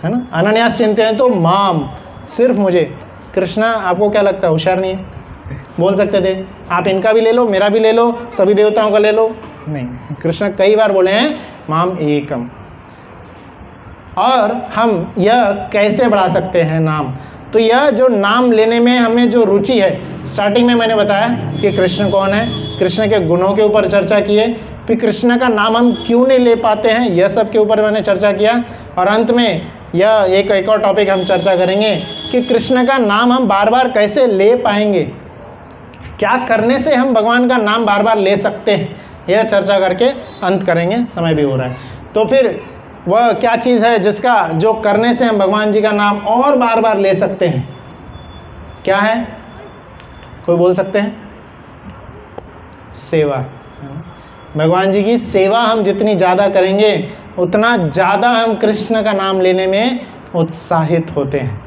ना, अनन्यास चिंतयन्तो माम, सिर्फ मुझे। कृष्ण आपको क्या लगता है होशियार नहीं है? बोल सकते थे आप इनका भी ले लो, मेरा भी ले लो, सभी देवताओं का ले लो, नहीं, कृष्ण कई बार बोले हैं माम एकम। और हम यह कैसे बढ़ा सकते हैं नाम? तो यह जो नाम लेने में हमें जो रुचि है, स्टार्टिंग में मैंने बताया कि कृष्ण कौन है, कृष्ण के गुणों के ऊपर चर्चा की है, फिर कृष्ण का नाम हम क्यों नहीं ले पाते हैं, यह सब के ऊपर मैंने चर्चा किया। और अंत में यह एक और टॉपिक हम चर्चा करेंगे कि कृष्ण का नाम हम बार बार कैसे ले पाएंगे, क्या करने से हम भगवान का नाम बार बार ले सकते हैं, यह चर्चा करके अंत करेंगे, समय भी हो रहा है। तो फिर वह क्या चीज़ है जिसका जो करने से हम भगवान जी का नाम और बार बार ले सकते हैं, क्या है, कोई बोल सकते हैं? सेवा। भगवान जी की सेवा हम जितनी ज़्यादा करेंगे उतना ज़्यादा हम कृष्ण का नाम लेने में उत्साहित होते हैं।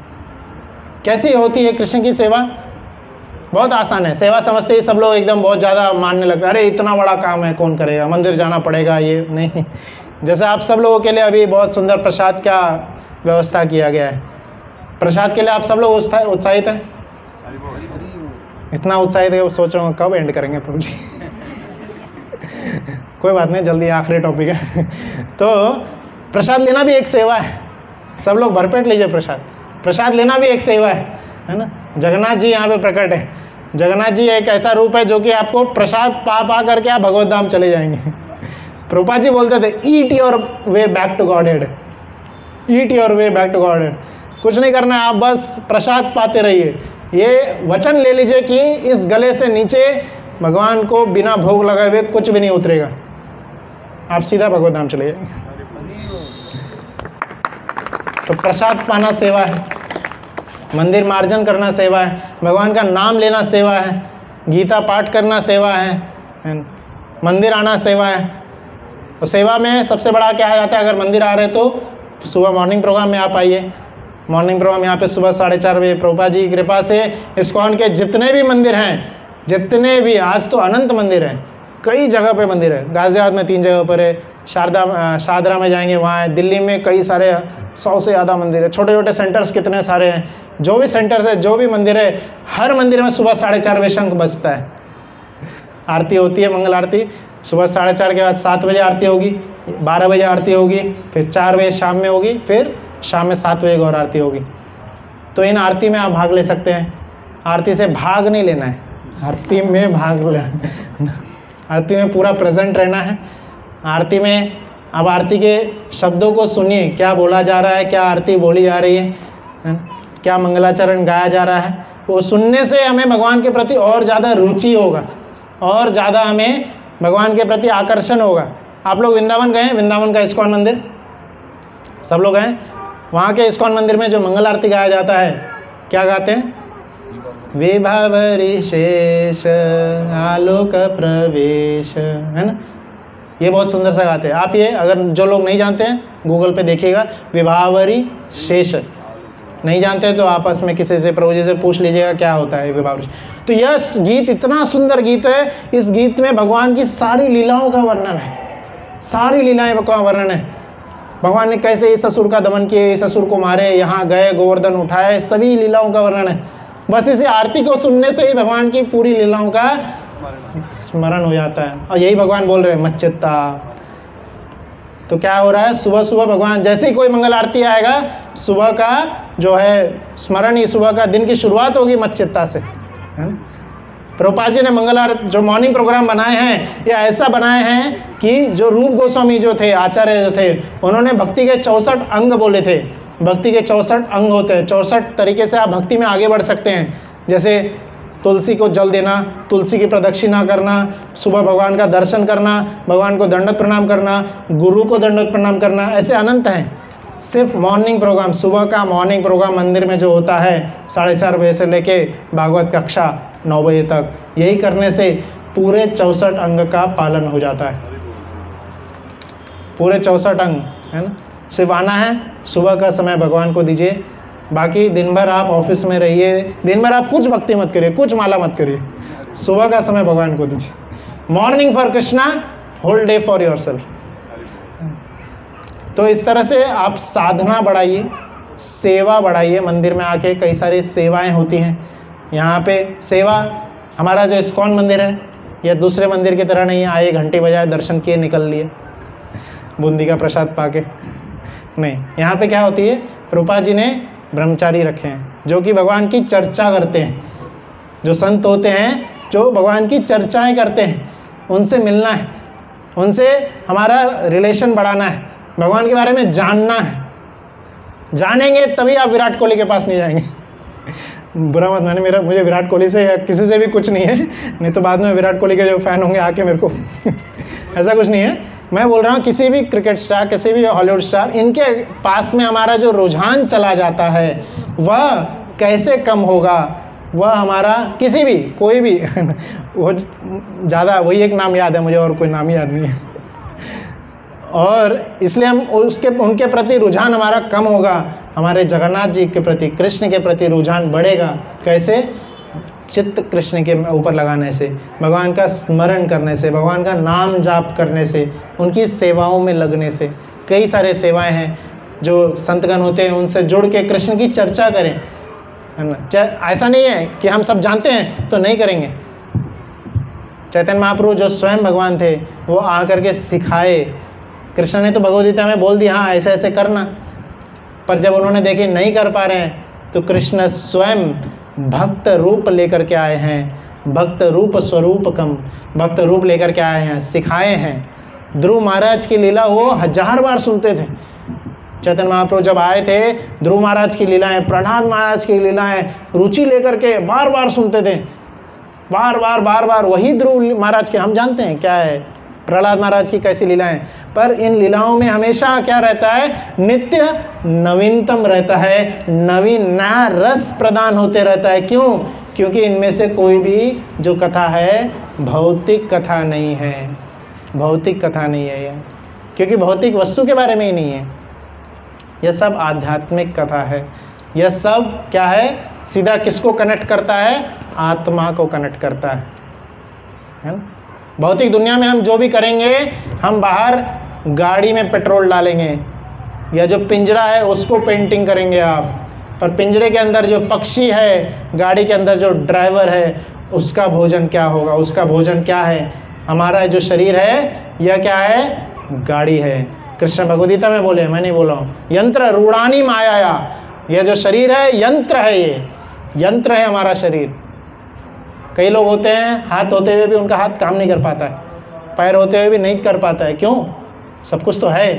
कैसी होती है कृष्ण की सेवा? बहुत आसान है। सेवा समझते ही सब लोग एकदम बहुत ज़्यादा मानने लगते, अरे इतना बड़ा काम है कौन करेगा, मंदिर जाना पड़ेगा, ये नहीं। जैसे आप सब लोगों के लिए अभी बहुत सुंदर प्रसाद का व्यवस्था किया गया है, प्रसाद के लिए आप सब लोग उत्साहित हैं? इतना उत्साहित है, सोच रहा हूँ कब एंड करेंगे प्रभु जी कोई बात नहीं, जल्दी आखिरी टॉपिक है तो प्रसाद लेना भी एक सेवा है, सब लोग भरपेट लीजिए प्रसाद, प्रसाद लेना भी एक सेवा है ना। जगन्नाथ जी यहाँ पे प्रकट है, जगन्नाथ जी एक ऐसा रूप है जो कि आपको प्रसाद पा करके आप भगवत धाम चले जाएंगे। प्रभुपाद जी बोलते थे eat your way back to Godhead, eat your way back to Godhead, कुछ नहीं करना है, आप बस प्रसाद पाते रहिए। ये वचन ले लीजिए कि इस गले से नीचे भगवान को बिना भोग लगाए हुए कुछ भी नहीं उतरेगा, आप सीधा भगवत धाम चले जाएंगे। तो प्रसाद पाना सेवा है, मंदिर मार्जन करना सेवा है, भगवान का नाम लेना सेवा है, गीता पाठ करना सेवा है, मंदिर आना सेवा है। तो सेवा में सबसे बड़ा क्या आ जाता है, अगर मंदिर आ रहे तो सुबह मॉर्निंग प्रोग्राम में आप आइए। मॉर्निंग प्रोग्राम यहाँ पे सुबह 4:30 बजे प्रभुपाद जी की कृपा से इस्कॉन के जितने भी मंदिर हैं, जितने भी, आज तो अनंत मंदिर हैं, कई जगह पे मंदिर है, गाज़ियाबाद में 3 जगह पर है, शारदा में जाएंगे वहाँ है, दिल्ली में कई सारे 100 से ज़्यादा मंदिर है, छोटे छोटे सेंटर्स कितने सारे हैं, जो भी सेंटर्स है, जो भी मंदिर है, हर मंदिर में सुबह 4:30 बजे शंख बजता है, आरती होती है, मंगल आरती सुबह 4:30 के बाद 7 बजे आरती होगी, 12 बजे आरती होगी, फिर 4 बजे शाम में होगी, फिर शाम में 7 बजे गौर आरती होगी। तो इन आरती में आप भाग ले सकते हैं, आरती से भाग नहीं लेना है, आरती में भाग लेना, आरती में पूरा प्रेजेंट रहना है। आरती में अब आरती के शब्दों को सुनिए, क्या बोला जा रहा है, क्या आरती बोली जा रही है, क्या मंगलाचरण गाया जा रहा है, वो सुनने से हमें भगवान के प्रति और ज़्यादा रुचि होगा, और ज़्यादा हमें भगवान के प्रति आकर्षण होगा। आप लोग वृंदावन गए हैं, वृंदावन का इस्कॉन मंदिर सब लोग गए, वहाँ के इस्कॉन मंदिर में जो मंगल आरती गाया जाता है, क्या गाते हैं? विभावरी शेष आलोक प्रवेश, है ना। ये बहुत सुंदर सा गाते हैं। आप ये अगर जो लोग नहीं जानते हैं गूगल पे देखिएगा, विभावरी शेष। नहीं जानते हैं तो आपस में किसी से, प्रभु जी से पूछ लीजिएगा क्या होता है विभावरी। तो यह गीत इतना सुंदर गीत है, इस गीत में भगवान की सारी लीलाओं का वर्णन है, सारी लीलाएं का वर्णन है। भगवान ने कैसे इस असुर का दमन किए, इस असुर को मारे, यहाँ गए, गोवर्धन उठाए, सभी लीलाओं का वर्णन है। बस इसी आरती को सुनने से ही भगवान की पूरी लीलाओं का स्मरण हो जाता है। और यही भगवान बोल रहे हैं मच्चित्ता। तो क्या हो रहा है, सुबह सुबह भगवान जैसे ही कोई मंगल आरती आएगा, सुबह का जो है स्मरण ही, सुबह का दिन की शुरुआत होगी मच्चित्ता से, है ना। प्रभुपाद जी ने मंगल आरती जो मॉर्निंग प्रोग्राम बनाए हैं, ये ऐसा बनाए हैं कि जो रूप गोस्वामी जो थे, आचार्य जो थे, उन्होंने भक्ति के 64 अंग बोले थे। भक्ति के 64 अंग होते हैं, 64 तरीके से आप भक्ति में आगे बढ़ सकते हैं। जैसे तुलसी को जल देना, तुलसी की प्रदक्षिणा करना, सुबह भगवान का दर्शन करना, भगवान को दंडवत प्रणाम करना, गुरु को दंडवत प्रणाम करना, ऐसे अनंत हैं। सिर्फ मॉर्निंग प्रोग्राम, सुबह का मॉर्निंग प्रोग्राम मंदिर में जो होता है 4:30 बजे से लेके भागवत कक्षा 9 बजे तक, यही करने से पूरे 64 अंग का पालन हो जाता है। पूरे 64 अंग, है ना। सिर्फ आना है, सुबह का समय भगवान को दीजिए, बाकी दिन भर आप ऑफिस में रहिए, दिन भर आप कुछ भक्ति मत करिए, कुछ माला मत करिए, सुबह का समय भगवान को दीजिए। Morning for Krishna, whole day for yourself. तो इस तरह से आप साधना बढ़ाइए, सेवा बढ़ाइए। मंदिर में आके कई सारी सेवाएं होती हैं। यहाँ पे सेवा, हमारा जो इस्कॉन मंदिर है, यह दूसरे मंदिर की तरह नहीं है आए घंटी बजाए दर्शन किए निकल लिए बूंदी का प्रसाद पाके, नहीं। यहाँ पे क्या होती है, प्रभुपाद जी ने ब्रह्मचारी रखे हैं जो कि भगवान की चर्चा करते हैं। जो संत होते हैं जो भगवान की चर्चाएं करते हैं, उनसे मिलना है, उनसे हमारा रिलेशन बढ़ाना है, भगवान के बारे में जानना है। जानेंगे तभी आप विराट कोहली के पास नहीं जाएंगे। बुरा मत माने, मुझे विराट कोहली से या किसी से भी कुछ नहीं है, नहीं तो बाद में विराट कोहली के जो फ़ैन होंगे आके मेरे को ऐसा कुछ नहीं है। मैं बोल रहा हूँ किसी भी क्रिकेट स्टार, किसी भी हॉलीवुड स्टार, इनके पास में हमारा जो रुझान चला जाता है वह कैसे कम होगा। वह हमारा किसी भी, कोई भी वो ज़्यादा, वही एक नाम याद है मुझे और कोई नाम याद नहीं है। और इसलिए हम उनके प्रति रुझान हमारा कम होगा, हमारे जगन्नाथ जी के प्रति, कृष्ण के प्रति रुझान बढ़ेगा। कैसे? चित्त कृष्ण के ऊपर लगाने से, भगवान का स्मरण करने से, भगवान का नाम जाप करने से, उनकी सेवाओं में लगने से। कई सारे सेवाएं हैं जो संतगण होते हैं, उनसे जुड़ के कृष्ण की चर्चा करें, है ना। ऐसा नहीं है कि हम सब जानते हैं तो नहीं करेंगे। चैतन्य महाप्रभु जो स्वयं भगवान थे, वो आ करके सिखाए। कृष्ण ने तो भगवद्गीता में बोल दिया, हाँ ऐसे ऐसे करना, पर जब उन्होंने देखे नहीं कर पा रहे हैं तो कृष्ण स्वयं भक्त रूप लेकर के आए हैं। भक्त रूप स्वरूपकम, भक्त रूप लेकर के आए हैं, सिखाए हैं। ध्रुव महाराज की लीला वो 1000 बार सुनते थे। चैतन्य महाप्रभु जब आए थे, ध्रुव महाराज की लीलाएं, प्रहलाद महाराज की लीलाएं रुचि लेकर के बार बार सुनते थे, बार बार वही ध्रुव महाराज के। हम जानते हैं क्या है प्रहलाद महाराज की कैसी लीलाएं, पर इन लीलाओं में हमेशा क्या रहता है, नित्य नवीनतम रहता है, नवीन नया रस प्रदान होते रहता है। क्यों? क्योंकि इनमें से कोई भी जो कथा है भौतिक कथा नहीं है, भौतिक कथा नहीं है यह, क्योंकि भौतिक वस्तु के बारे में ही नहीं है। यह सब आध्यात्मिक कथा है। यह सब क्या है, सीधा किसको कनेक्ट करता है, आत्मा को कनेक्ट करता है ना। भौतिक दुनिया में हम जो भी करेंगे, हम बाहर गाड़ी में पेट्रोल डालेंगे या जो पिंजरा है उसको पेंटिंग करेंगे आप, पर पिंजरे के अंदर जो पक्षी है, गाड़ी के अंदर जो ड्राइवर है, उसका भोजन क्या होगा, उसका भोजन क्या है। हमारा जो शरीर है यह क्या है, गाड़ी है। कृष्ण भगवद्गीता में बोले, मैं नहीं बोल रहा हूँ, यंत्र रूढ़ानी माया, यह जो शरीर है यंत्र है, ये यंत्र है हमारा शरीर। कई लोग होते हैं हाथ होते हुए भी उनका हाथ काम नहीं कर पाता है, पैर होते हुए भी नहीं कर पाता है। क्यों? सब कुछ तो है,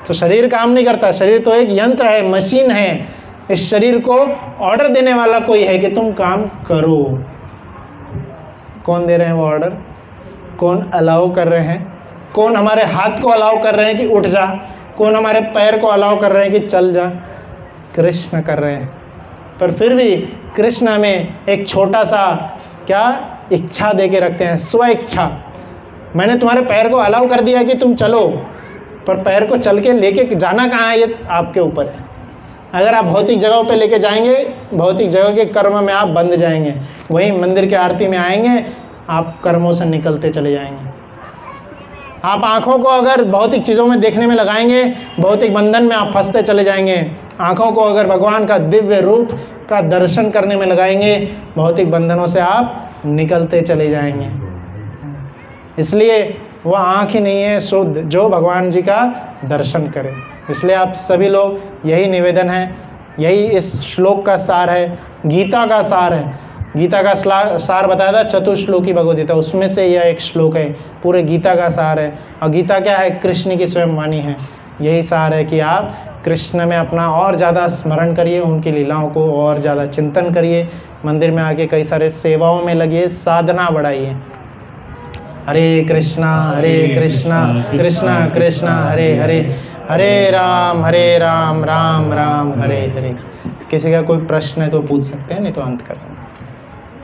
तो शरीर काम नहीं करता। शरीर तो एक यंत्र है, मशीन है। इस शरीर को ऑर्डर देने वाला कोई है कि तुम काम करो। कौन दे रहे हैं वो ऑर्डर? कौन अलाउ कर रहे हैं? कौन हमारे हाथ को अलाउ कर रहे हैं कि उठ जा? कौन हमारे पैर को अलाउ कर रहे हैं कि चल जा? कृष्ण कर रहे हैं। पर फिर भी कृष्ण हमें एक छोटा सा क्या इच्छा दे के रखते हैं, स्व इच्छा। मैंने तुम्हारे पैर को अलाउ कर दिया कि तुम चलो, पर पैर को चल के लेके जाना कहाँ है ये आपके ऊपर है। अगर आप भौतिक जगहों पे लेके जाएंगे, भौतिक जगह के कर्म में आप बंध जाएंगे, वहीं मंदिर के आरती में आएंगे आप कर्मों से निकलते चले जाएंगे। आप आँखों को अगर भौतिक चीज़ों में देखने में लगाएंगे, भौतिक बंधन में आप फंसते चले जाएंगे। आँखों को अगर भगवान का दिव्य रूप का दर्शन करने में लगाएंगे, भौतिक बंधनों से आप निकलते चले जाएंगे। इसलिए वह आँख ही नहीं है शुद्ध जो भगवान जी का दर्शन करे। इसलिए आप सभी लोग, यही निवेदन है, यही इस श्लोक का सार है, गीता का सार है। गीता का सार बताया था चतुश्लोकी भगवद्गीता, उसमें से यह एक श्लोक है, पूरे गीता का सार है। और गीता क्या है? कृष्ण की स्वयं वाणी है। यही सार है कि आप कृष्ण में अपना और ज़्यादा स्मरण करिए, उनकी लीलाओं को और ज़्यादा चिंतन करिए, मंदिर में आके कई सारे सेवाओं में लगिए, साधना बढ़ाइए। हरे कृष्णा कृष्णा कृष्णा हरे हरे, हरे राम राम राम हरे हरे। किसी का कोई प्रश्न है तो पूछ सकते हैं, नहीं तो अंत करें।